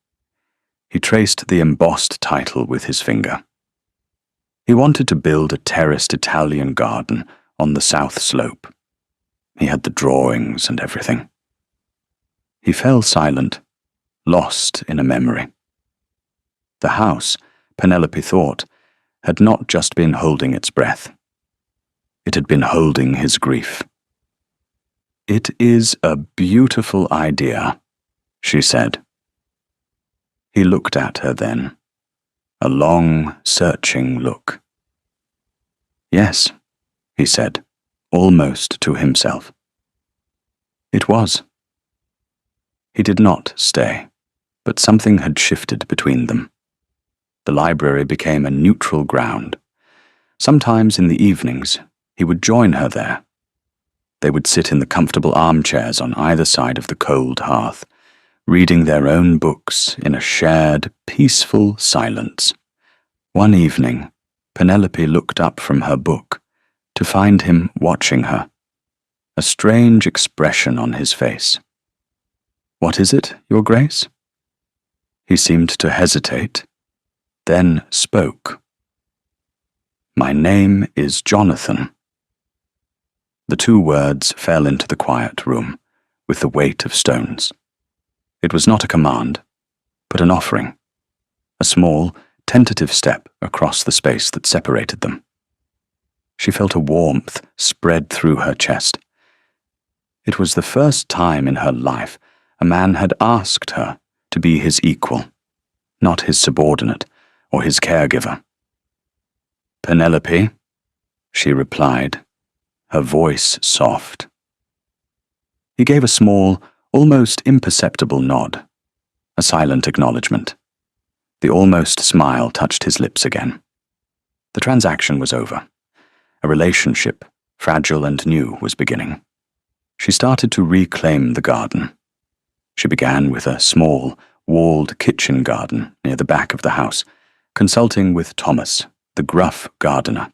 He traced the embossed title with his finger. He wanted to build a terraced Italian garden on the south slope. He had the drawings and everything. He fell silent, lost in a memory. The house, Penelope thought, had not just been holding its breath. It had been holding his grief. "It is a beautiful idea," she said. He looked at her then, a long, searching look. "Yes," he said, almost to himself. It was. He did not stay, but something had shifted between them. The library became a neutral ground. Sometimes in the evenings, he would join her there. They would sit in the comfortable armchairs on either side of the cold hearth, reading their own books in a shared, peaceful silence. One evening, Penelope looked up from her book to find him watching her, a strange expression on his face. "What is it, Your Grace?" He seemed to hesitate, then spoke. "My name is Jonathan." The two words fell into the quiet room with the weight of stones. It was not a command, but an offering, a small, tentative step across the space that separated them. She felt a warmth spread through her chest. It was the first time in her life a man had asked her to be his equal, not his subordinate or his caregiver. "Penelope," she replied, her voice soft. He gave a small, almost imperceptible nod, a silent acknowledgement. The almost smile touched his lips again. The transaction was over. A relationship, fragile and new, was beginning. She started to reclaim the garden. She began with a small, walled kitchen garden near the back of the house, consulting with Thomas, the gruff gardener.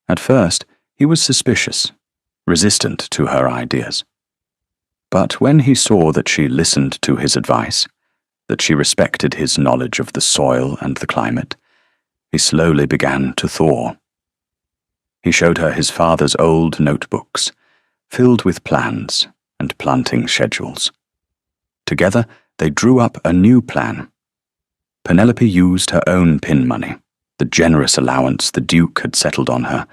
At first, he was suspicious, resistant to her ideas. But when he saw that she listened to his advice, that she respected his knowledge of the soil and the climate, he slowly began to thaw. He showed her his father's old notebooks, filled with plans and planting schedules. Together, they drew up a new plan. Penelope used her own pin money, the generous allowance the Duke had settled on her,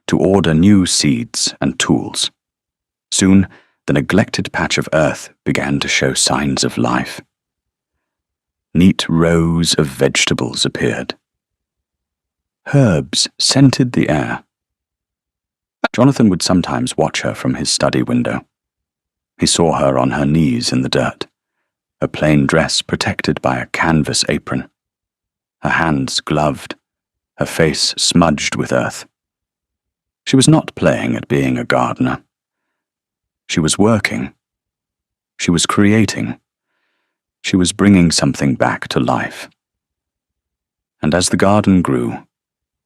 to order new seeds and tools. Soon, the neglected patch of earth began to show signs of life. Neat rows of vegetables appeared. Herbs scented the air. Jonathan would sometimes watch her from his study window. He saw her on her knees in the dirt, her plain dress protected by a canvas apron, her hands gloved, her face smudged with earth. She was not playing at being a gardener. She was working. She was creating. She was bringing something back to life. And as the garden grew,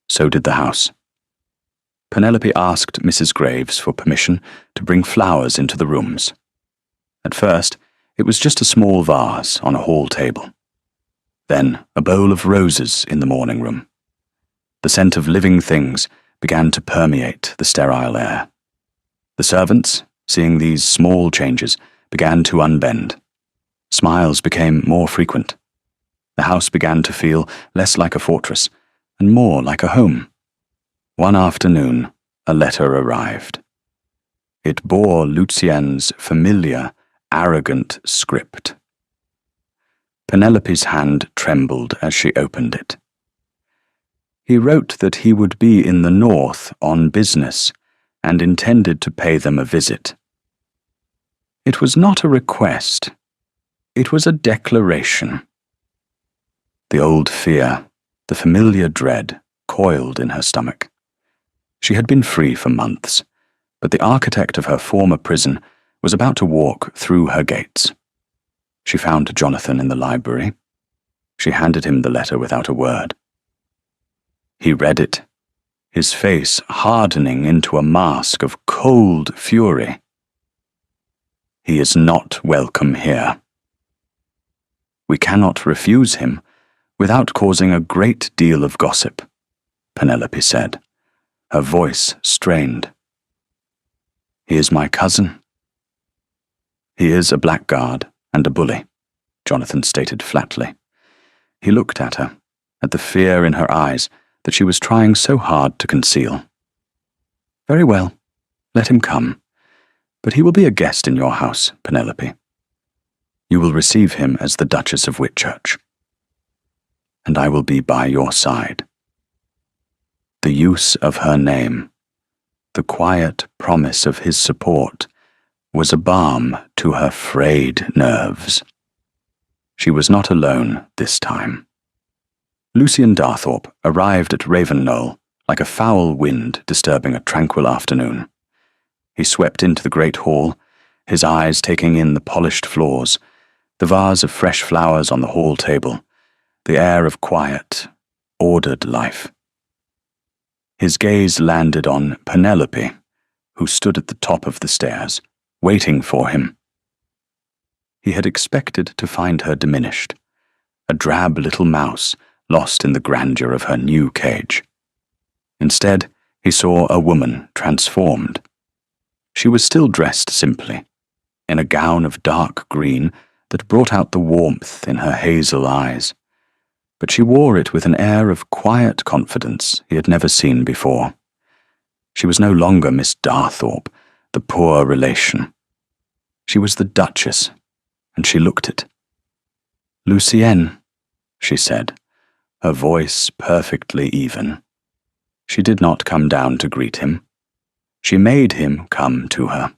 so did the house. Penelope asked Mrs. Graves for permission to bring flowers into the rooms. At first, it was just a small vase on a hall table. Then a bowl of roses in the morning room. The scent of living things began to permeate the sterile air. The servants, seeing these small changes, began to unbend. Smiles became more frequent. The house began to feel less like a fortress and more like a home. One afternoon, a letter arrived. It bore Lucien's familiar, arrogant script. Penelope's hand trembled as she opened it. He wrote that he would be in the north on business and intended to pay them a visit. It was not a request. It was a declaration. The old fear, the familiar dread, coiled in her stomach. She had been free for months, but the architect of her former prison was about to walk through her gates. She found Jonathan in the library. She handed him the letter without a word. He read it, his face hardening into a mask of cold fury. He is not welcome here. We cannot refuse him without causing a great deal of gossip, Penelope said, her voice strained. He is my cousin. He is a blackguard and a bully, Jonathan stated flatly. He looked at her, at the fear in her eyes that she was trying so hard to conceal. Very well, let him come, but he will be a guest in your house, Penelope. You will receive him as the Duchess of Whitchurch, and I will be by your side. The use of her name, the quiet promise of his support, was a balm to her frayed nerves. She was not alone this time. Lucian Darthorpe arrived at Ravenknoll like a foul wind disturbing a tranquil afternoon. He swept into the great hall, his eyes taking in the polished floors, the vase of fresh flowers on the hall table, the air of quiet, ordered life. His gaze landed on Penelope, who stood at the top of the stairs, waiting for him. He had expected to find her diminished, a drab little mouse lost in the grandeur of her new cage. Instead, he saw a woman transformed. She was still dressed simply, in a gown of dark green that brought out the warmth in her hazel eyes, but she wore it with an air of quiet confidence he had never seen before. She was no longer Miss Darthorpe, the poor relation. She was the Duchess, and she looked it. Lucienne, she said, her voice perfectly even. She did not come down to greet him. She made him come to her.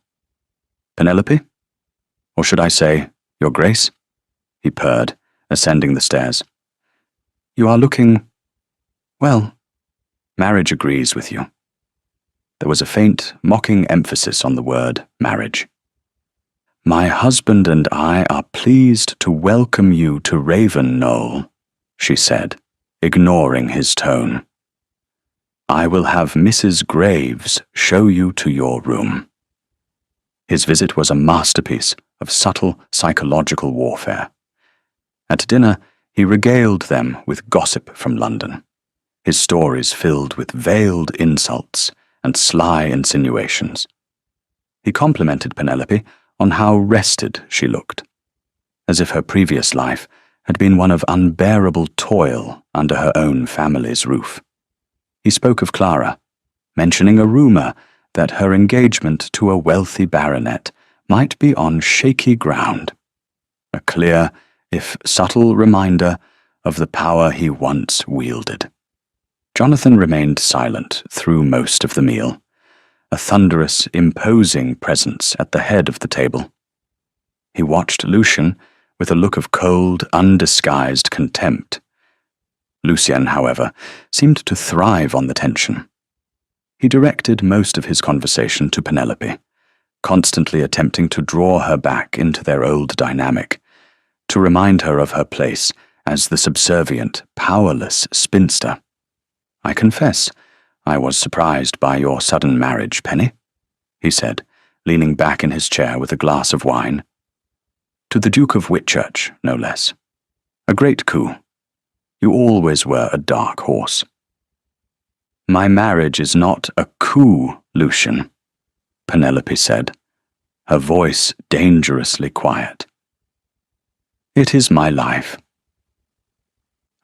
Penelope? Or should I say, Your Grace? He purred, ascending the stairs. You are looking... well, marriage agrees with you. There was a faint, mocking emphasis on the word marriage. My husband and I are pleased to welcome you to Ravenknoll, she said, ignoring his tone. I will have Mrs. Graves show you to your room. His visit was a masterpiece of subtle psychological warfare. At dinner, he regaled them with gossip from London, his stories filled with veiled insults and sly insinuations. He complimented Penelope on how rested she looked, as if her previous life had been one of unbearable toil under her own family's roof. He spoke of Clara, mentioning a rumour that her engagement to a wealthy baronet might be on shaky ground, a clear, if subtle reminder of the power he once wielded. Jonathan remained silent through most of the meal, a thunderous, imposing presence at the head of the table. He watched Lucian with a look of cold, undisguised contempt. Lucian, however, seemed to thrive on the tension. He directed most of his conversation to Penelope, constantly attempting to draw her back into their old dynamic, to remind her of her place as the subservient, powerless spinster. I confess, I was surprised by your sudden marriage, Penny, he said, leaning back in his chair with a glass of wine. To the Duke of Whitchurch, no less. A great coup. You always were a dark horse. My marriage is not a coup, Lucian, Penelope said, her voice dangerously quiet. It is my life.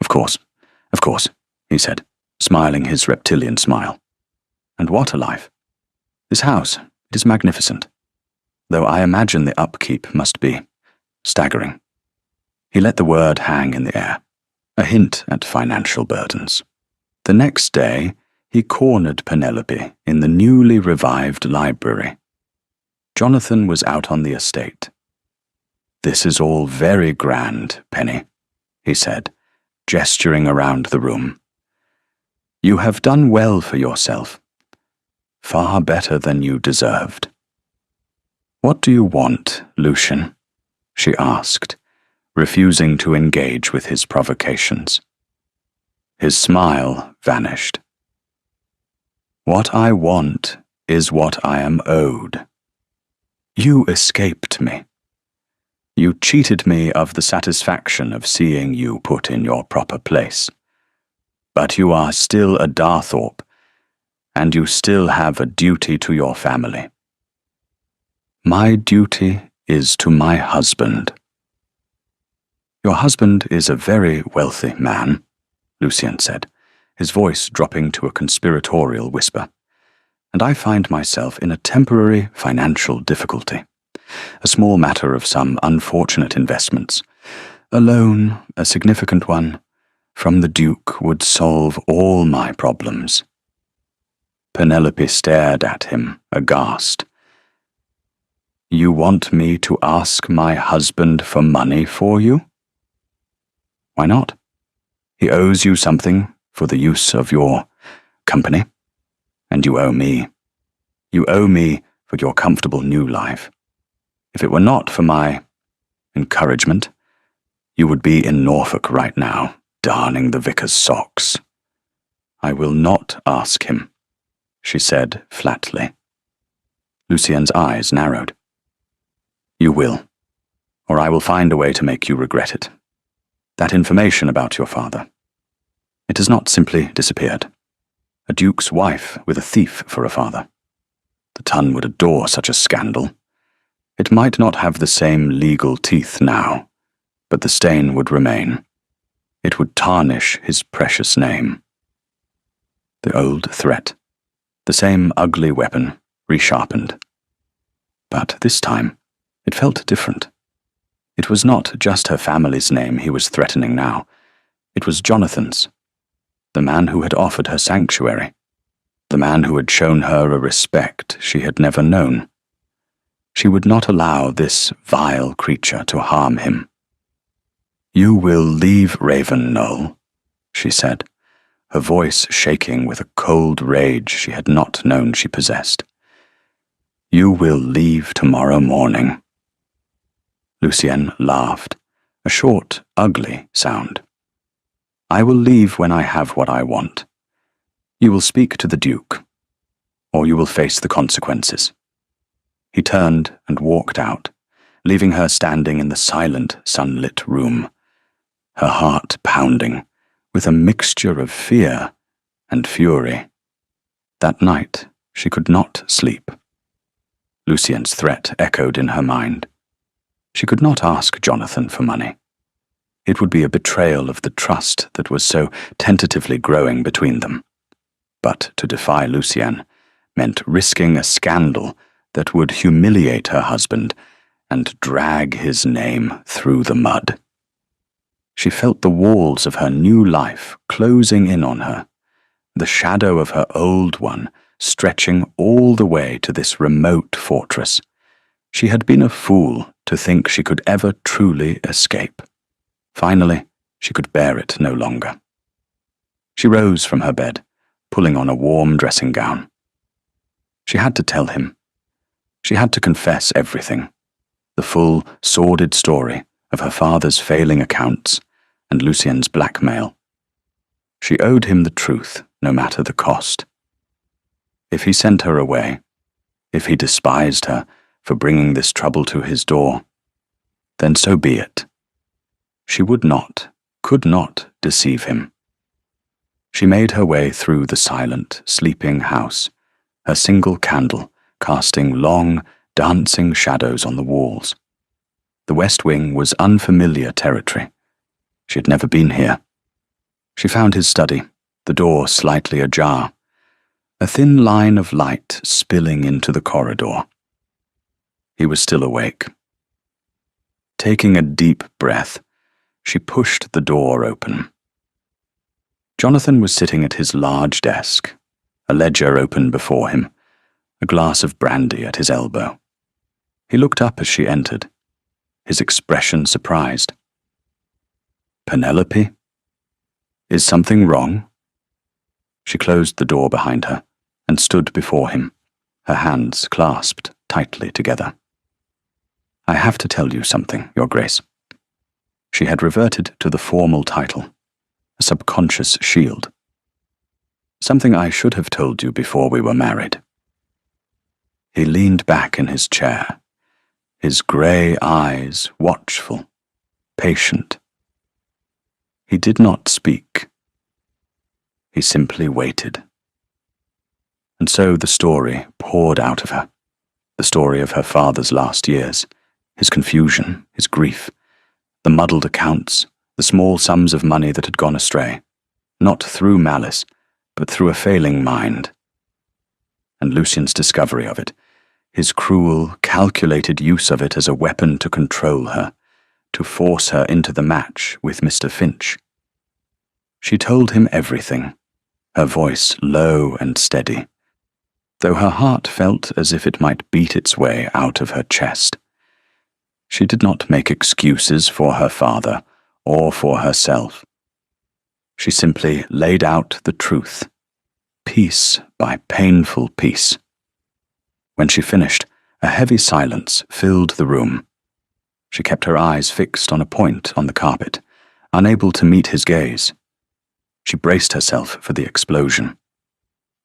Of course, he said, smiling his reptilian smile. And what a life. This house, it is magnificent, though I imagine the upkeep must be staggering. He let the word hang in the air, a hint at financial burdens. The next day, he cornered Penelope in the newly revived library. Jonathan was out on the estate. "This is all very grand, Penny," he said, gesturing around the room. "You have done well for yourself. Far better than you deserved." "What do you want, Lucian?" she asked, refusing to engage with his provocations. His smile vanished. "What I want is what I am owed. You escaped me. You cheated me of the satisfaction of seeing you put in your proper place. But you are still a Darthorpe, and you still have a duty to your family. My duty is to my husband." "Your husband is a very wealthy man," Lucian said, his voice dropping to a conspiratorial whisper, "and I find myself in a temporary financial difficulty. A small matter of some unfortunate investments. A loan, a significant one, from the Duke would solve all my problems." Penelope stared at him, aghast. "You want me to ask my husband for money for you?" "Why not? He owes you something for the use of your company, and you owe me. You owe me for your comfortable new life. If it were not for my encouragement, you would be in Norfolk right now, darning the vicar's socks." "I will not ask him," she said flatly. Lucian's eyes narrowed. "You will, or I will find a way to make you regret it. That information about your father, it has not simply disappeared. A duke's wife with a thief for a father. The Tun would adore such a scandal. It might not have the same legal teeth now, but the stain would remain. It would tarnish his precious name." The old threat, the same ugly weapon, resharpened. But this time, it felt different. It was not just her family's name he was threatening now. It was Jonathan's, the man who had offered her sanctuary, the man who had shown her a respect she had never known. She would not allow this vile creature to harm him. "You will leave Raven Knoll," she said, her voice shaking with a cold rage she had not known she possessed. "You will leave tomorrow morning." Lucian laughed, a short, ugly sound. "I will leave when I have what I want. You will speak to the Duke, or you will face the consequences." He turned and walked out, leaving her standing in the silent, sunlit room, her heart pounding with a mixture of fear and fury. That night she could not sleep. Lucian's threat echoed in her mind. She could not ask Jonathan for money. It would be a betrayal of the trust that was so tentatively growing between them. But to defy Lucian meant risking a scandal that would humiliate her husband and drag his name through the mud. She felt the walls of her new life closing in on her, the shadow of her old one stretching all the way to this remote fortress. She had been a fool to think she could ever truly escape. Finally, she could bear it no longer. She rose from her bed, pulling on a warm dressing gown. She had to tell him. She had to confess everything, the full, sordid story of her father's failing accounts and Lucian's blackmail. She owed him the truth, no matter the cost. If he sent her away, if he despised her for bringing this trouble to his door, then so be it. She would not, could not deceive him. She made her way through the silent, sleeping house, her single candle casting long, dancing shadows on the walls. The West Wing was unfamiliar territory. She had never been here. She found his study, the door slightly ajar, a thin line of light spilling into the corridor. He was still awake. Taking a deep breath, she pushed the door open. Jonathan was sitting at his large desk, a ledger open before him, a glass of brandy at his elbow. He looked up as she entered, his expression surprised. "Penelope? Is something wrong?" She closed the door behind her and stood before him, her hands clasped tightly together. "I have to tell you something, Your Grace." She had reverted to the formal title, a subconscious shield. "Something I should have told you before we were married." He leaned back in his chair, his grey eyes watchful, patient. He did not speak. He simply waited. And so the story poured out of her, the story of her father's last years, his confusion, his grief, the muddled accounts, the small sums of money that had gone astray, not through malice, but through a failing mind. And Lucian's discovery of it, his cruel, calculated use of it as a weapon to control her, to force her into the match with Mr. Finch. She told him everything, her voice low and steady, though her heart felt as if it might beat its way out of her chest. She did not make excuses for her father or for herself. She simply laid out the truth, piece by painful piece. When she finished, a heavy silence filled the room. She kept her eyes fixed on a point on the carpet, unable to meet his gaze. She braced herself for the explosion,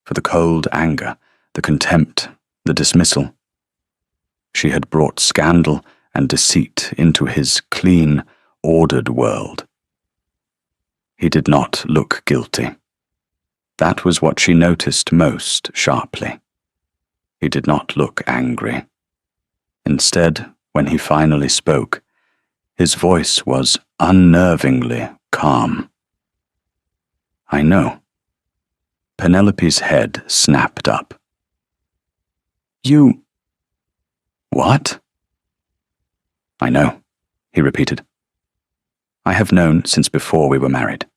for the cold anger, the contempt, the dismissal. She had brought scandal and deceit into his clean, ordered world. He did not look guilty. That was what she noticed most sharply. He did not look angry. Instead, when he finally spoke, his voice was unnervingly calm. "I know." Penelope's head snapped up. "You... what?" "I know," he repeated. "I have known since before we were married."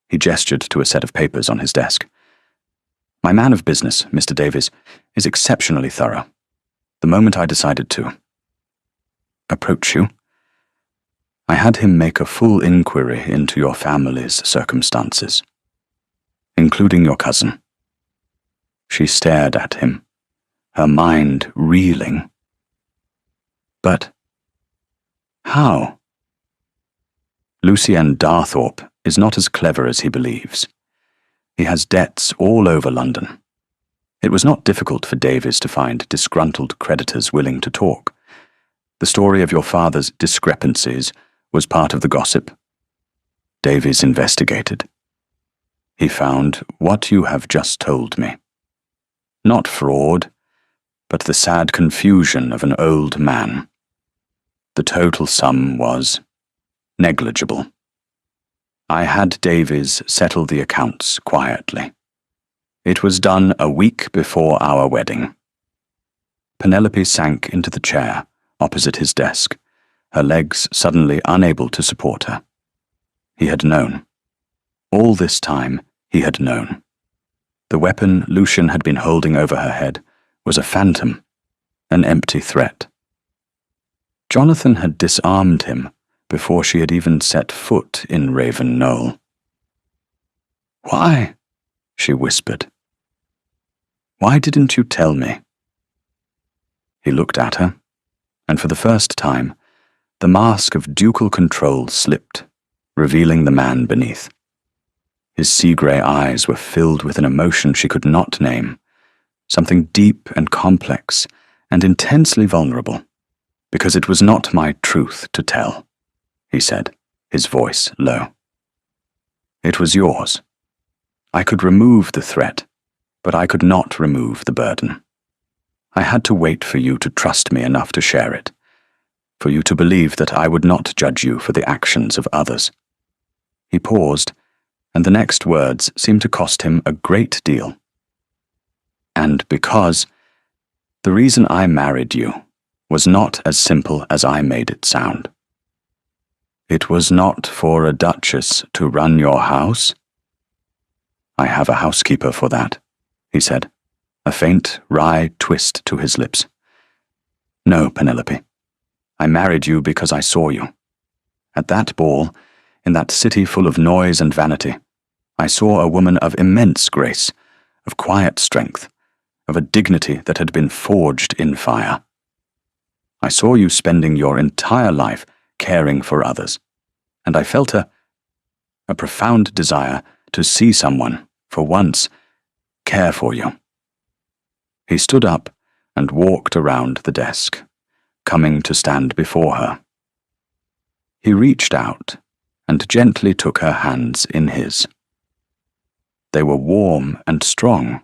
He gestured to a set of papers on his desk. "My man of business, Mr. Davies, is exceptionally thorough. The moment I decided to approach you, I had him make a full inquiry into your family's circumstances, including your cousin." She stared at him, her mind reeling. "But how?" "Lucien Darthorpe is not as clever as he believes. He has debts all over London. It was not difficult for Davies to find disgruntled creditors willing to talk. The story of your father's discrepancies was part of the gossip. Davies investigated. He found what you have just told me. Not fraud, but the sad confusion of an old man. The total sum was negligible. I had Davies settle the accounts quietly. It was done a week before our wedding." Penelope sank into the chair opposite his desk, her legs suddenly unable to support her. He had known. All this time, he had known. The weapon Lucian had been holding over her head was a phantom, an empty threat. Jonathan had disarmed him before she had even set foot in Raven Knoll. "Why?" she whispered. "Why didn't you tell me?" He looked at her, and for the first time, the mask of ducal control slipped, revealing the man beneath. His sea-grey eyes were filled with an emotion she could not name, something deep and complex and intensely vulnerable. "Because it was not my truth to tell," he said, his voice low. "It was yours. I could remove the threat, but I could not remove the burden. I had to wait for you to trust me enough to share it, for you to believe that I would not judge you for the actions of others." He paused, and the next words seemed to cost him a great deal. "And because the reason I married you was not as simple as I made it sound. It was not for a duchess to run your house." "I have a housekeeper for that," he said, a faint, wry twist to his lips. No, Penelope. I married you because I saw you. At that ball, in that city full of noise and vanity, I saw a woman of immense grace, of quiet strength, of a dignity that had been forged in fire. I saw you spending your entire life caring for others, and I felt a profound desire to see someone, for once, care for you. He stood up and walked around the desk, coming to stand before her. He reached out and gently took her hands in his. They were warm and strong.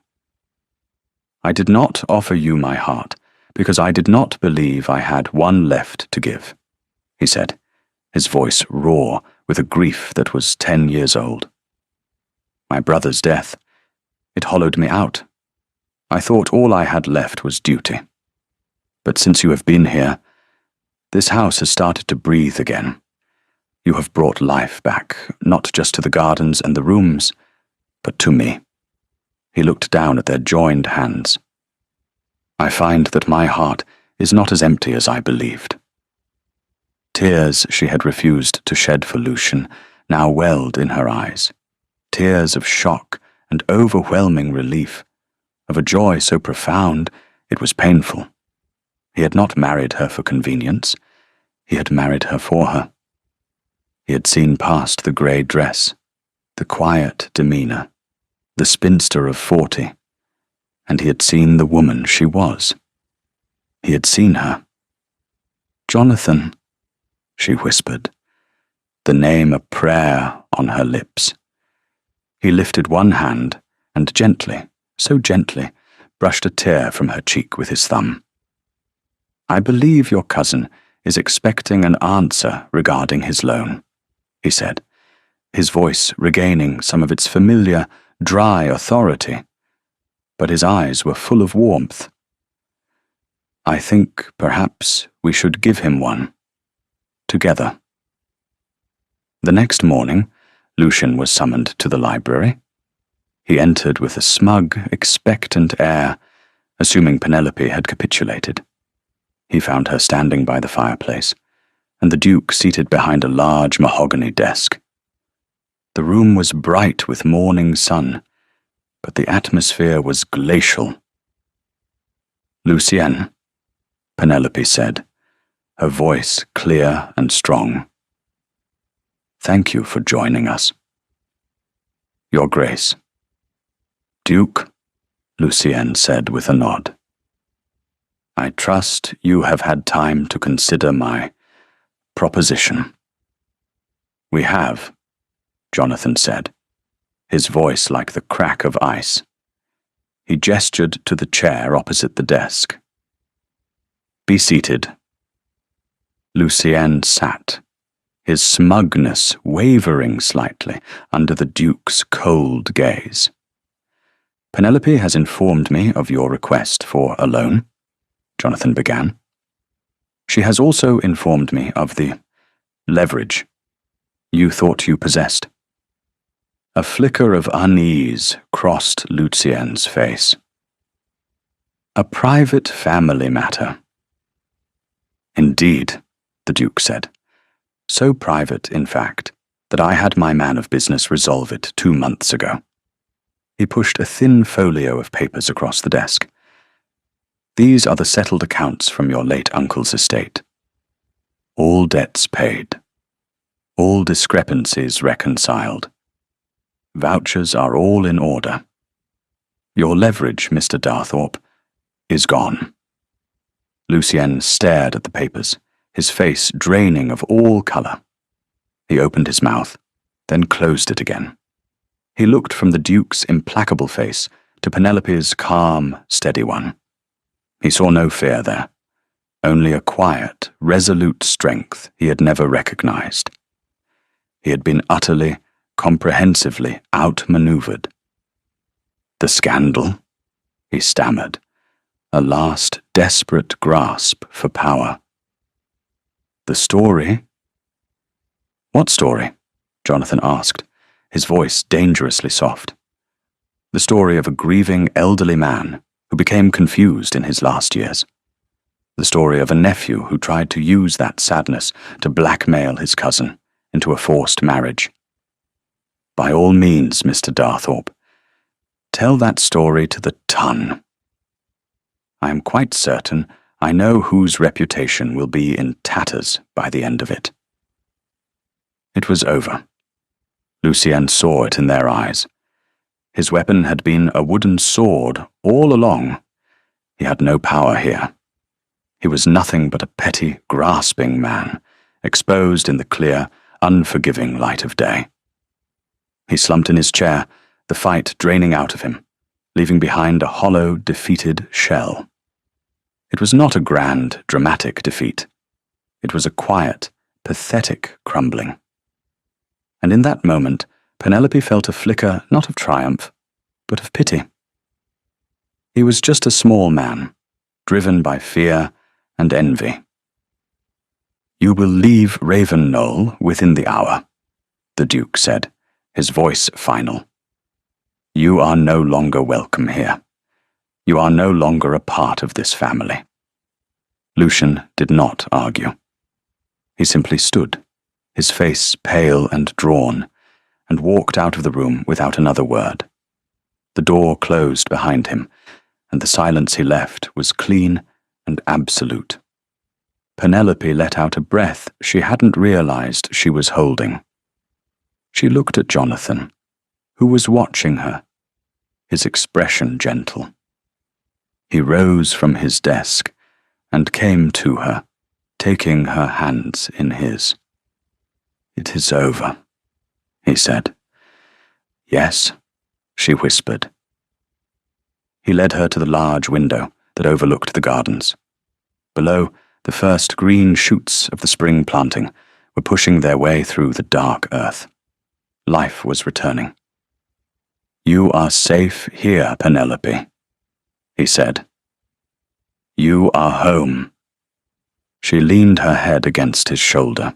I did not offer you my heart, because I did not believe I had one left to give, he said, his voice raw with a grief that was 10 years old. My brother's death, it hollowed me out. I thought all I had left was duty. But since you have been here, this house has started to breathe again. You have brought life back, not just to the gardens and the rooms, but to me. He looked down at their joined hands. I find that my heart is not as empty as I believed. Tears she had refused to shed for Lucian now welled in her eyes, tears of shock and overwhelming relief, of a joy so profound it was painful. He had not married her for convenience, he had married her for her. He had seen past the grey dress, the quiet demeanour, the spinster of 40, and he had seen the woman she was. He had seen her. Jonathan, she whispered, the name a prayer on her lips. He lifted one hand and gently, so gently, brushed a tear from her cheek with his thumb. I believe your cousin is expecting an answer regarding his loan, he said, his voice regaining some of its familiar, dry authority, but his eyes were full of warmth. I think perhaps we should give him one, together. The next morning, Lucian was summoned to the library. He entered with a smug, expectant air, assuming Penelope had capitulated. He found her standing by the fireplace, and the Duke seated behind a large mahogany desk. The room was bright with morning sun, but the atmosphere was glacial. Lucienne, Penelope said, her voice clear and strong. Thank you for joining us. Your Grace. Duke, Lucienne said with a nod. I trust you have had time to consider my proposition. We have, Jonathan said, his voice like the crack of ice. He gestured to the chair opposite the desk. Be seated. Lucienne sat, his smugness wavering slightly under the Duke's cold gaze. Penelope has informed me of your request for a loan, Jonathan began. She has also informed me of the leverage you thought you possessed. A flicker of unease crossed Lucienne's face. A private family matter. Indeed, the Duke said. So private, in fact, that I had my man of business resolve it 2 months ago. He pushed a thin folio of papers across the desk. These are the settled accounts from your late uncle's estate. All debts paid. All discrepancies reconciled. Vouchers are all in order. Your leverage, Mr. Darthorpe, is gone. Lucienne stared at the papers, his face draining of all colour. He opened his mouth, then closed it again. He looked from the Duke's implacable face to Penelope's calm, steady one. He saw no fear there, only a quiet, resolute strength he had never recognized. He had been utterly, comprehensively outmaneuvered. The scandal, he stammered, a last desperate grasp for power. The story? What story? Jonathan asked, his voice dangerously soft. The story of a grieving elderly man who became confused in his last years. the story of a nephew who tried to use that sadness to blackmail his cousin into a forced marriage. By all means, Mr. Darthorpe, tell that story to the ton. I am quite certain I know whose reputation will be in tatters by the end of it. It was over. Lucien saw it in their eyes. His weapon had been a wooden sword all along. He had no power here. He was nothing but a petty, grasping man, exposed in the clear, unforgiving light of day. He slumped in his chair, the fight draining out of him, leaving behind a hollow, defeated shell. It was not a grand, dramatic defeat. It was a quiet, pathetic crumbling. And in that moment, Penelope felt a flicker not of triumph, but of pity. He was just a small man, driven by fear and envy. "You will leave Ravenknoll within the hour," the Duke said, his voice final. "You are no longer welcome here. You are no longer a part of this family." Lucien did not argue. He simply stood, his face pale and drawn, and walked out of the room without another word. The door closed behind him, and the silence he left was clean and absolute. Penelope let out a breath she hadn't realized she was holding. She looked at Jonathan, who was watching her, his expression gentle. He rose from his desk and came to her, taking her hands in his. "It is over," he said. "Yes," she whispered. He led her to the large window that overlooked the gardens. Below, the first green shoots of the spring planting were pushing their way through the dark earth. Life was returning. "You are safe here, Penelope," he said. "You are home." She leaned her head against his shoulder,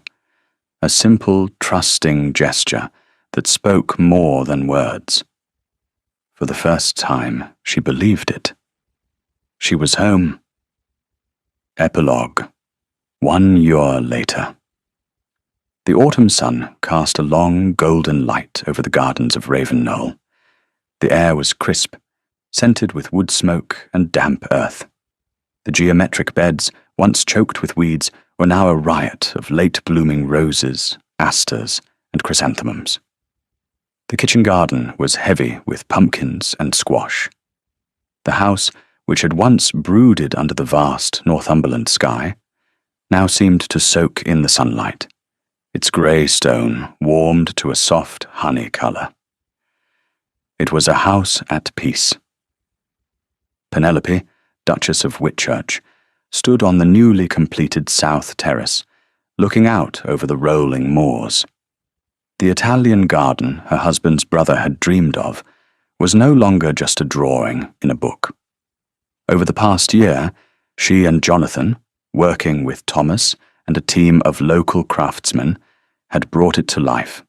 a simple, trusting gesture that spoke more than words. For the first time, she believed it. She was home. Epilogue. 1 year later. The autumn sun cast a long, golden light over the gardens of Ravenknoll. The air was crisp, scented with wood smoke and damp earth. The geometric beds, once choked with weeds, were now a riot of late-blooming roses, asters, and chrysanthemums. The kitchen garden was heavy with pumpkins and squash. The house, which had once brooded under the vast Northumberland sky, now seemed to soak in the sunlight, its grey stone warmed to a soft honey colour. It was a house at peace. Penelope, Duchess of Whitchurch, stood on the newly completed south terrace, looking out over the rolling moors. The Italian garden her husband's brother had dreamed of was no longer just a drawing in a book. Over the past year, she and Jonathan, working with Thomas and a team of local craftsmen, had brought it to life.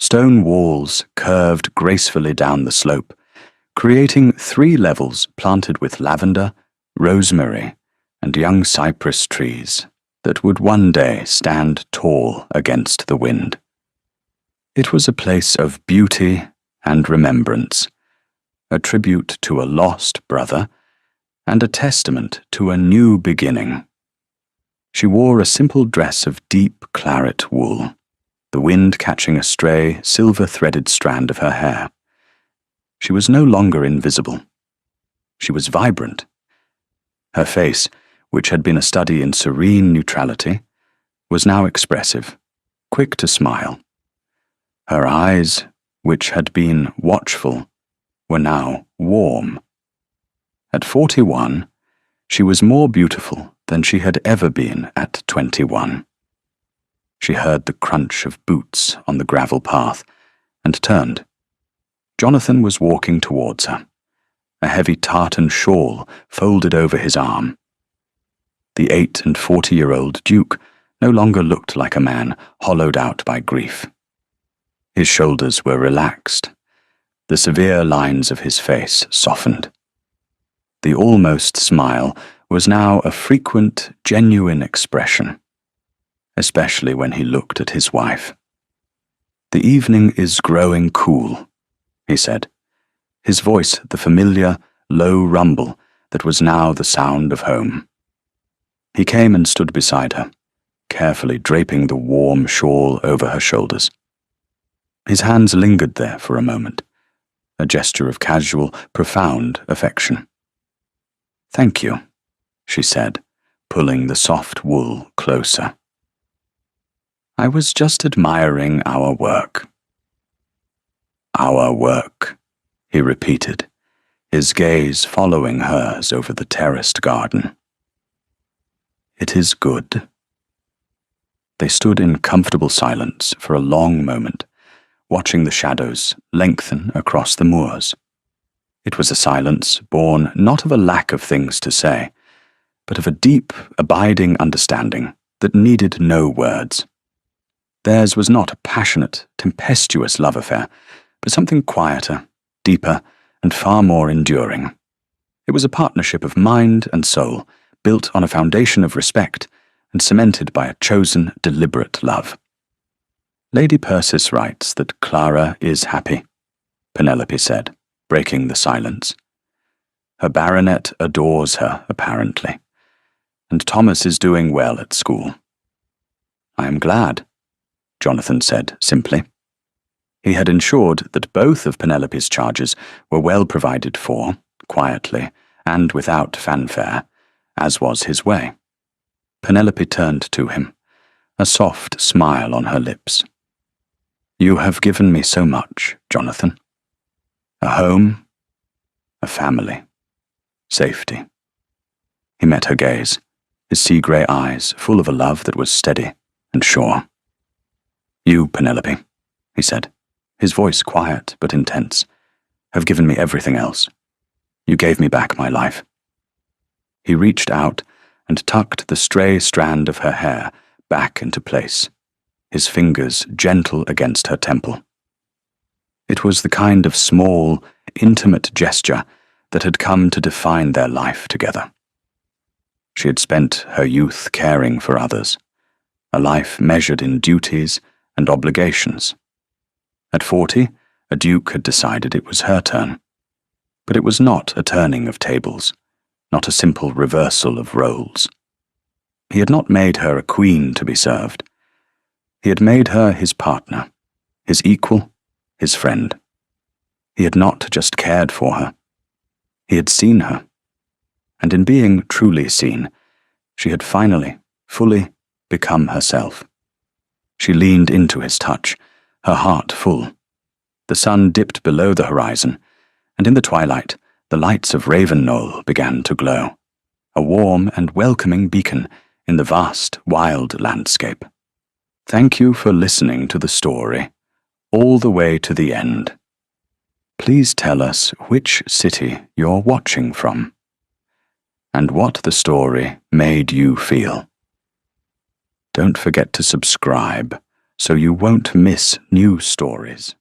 Stone walls curved gracefully down the slope, creating 3 levels planted with lavender, rosemary, and young cypress trees that would one day stand tall against the wind. It was a place of beauty and remembrance, a tribute to a lost brother, and a testament to a new beginning. She wore a simple dress of deep claret wool, the wind catching a stray, silver-threaded strand of her hair. She was no longer invisible. She was vibrant. Her face, which had been a study in serene neutrality, was now expressive, quick to smile. Her eyes, which had been watchful, were now warm. At 41, she was more beautiful than she had ever been at 21. She heard the crunch of boots on the gravel path and turned. Jonathan was walking towards her, a heavy tartan shawl folded over his arm. The 48-year-old Duke no longer looked like a man hollowed out by grief. His shoulders were relaxed. The severe lines of his face softened. The almost smile was now a frequent, genuine expression, especially when he looked at his wife. "The evening is growing cool," he said, his voice the familiar, low rumble that was now the sound of home. He came and stood beside her, carefully draping the warm shawl over her shoulders. His hands lingered there for a moment, a gesture of casual, profound affection. "Thank you," she said, pulling the soft wool closer. "I was just admiring our work." "Our work," he repeated, his gaze following hers over the terraced garden. "It is good." They stood in comfortable silence for a long moment, watching the shadows lengthen across the moors. It was a silence born not of a lack of things to say, but of a deep, abiding understanding that needed no words. Theirs was not a passionate, tempestuous love affair, but something quieter, deeper, and far more enduring. It was a partnership of mind and soul, built on a foundation of respect and cemented by a chosen, deliberate love. "Lady Persis writes that Clara is happy," Penelope said, breaking the silence. "Her baronet adores her, apparently, and Thomas is doing well at school." "I am glad," Jonathan said simply. He had ensured that both of Penelope's charges were well provided for, quietly, and without fanfare, as was his way. Penelope turned to him, a soft smile on her lips. "You have given me so much, Jonathan. A home, a family, safety." He met her gaze, his sea-grey eyes full of a love that was steady and sure. "You, Penelope," he said, his voice quiet but intense, "have given me everything else. You gave me back my life." He reached out and tucked the stray strand of her hair back into place, his fingers gentle against her temple. It was the kind of small, intimate gesture that had come to define their life together. She had spent her youth caring for others, a life measured in duties and obligations. At 40, a duke had decided it was her turn. But it was not a turning of tables, not a simple reversal of roles. He had not made her a queen to be served. He had made her his partner, his equal, his friend. He had not just cared for her. He had seen her. And in being truly seen, she had finally, fully become herself. She leaned into his touch, her heart full. The sun dipped below the horizon, and in the twilight, the lights of Raven Knoll began to glow, a warm and welcoming beacon in the vast, wild landscape. Thank you for listening to the story, all the way to the end. Please tell us which city you're watching from, and what the story made you feel. Don't forget to subscribe so you won't miss new stories.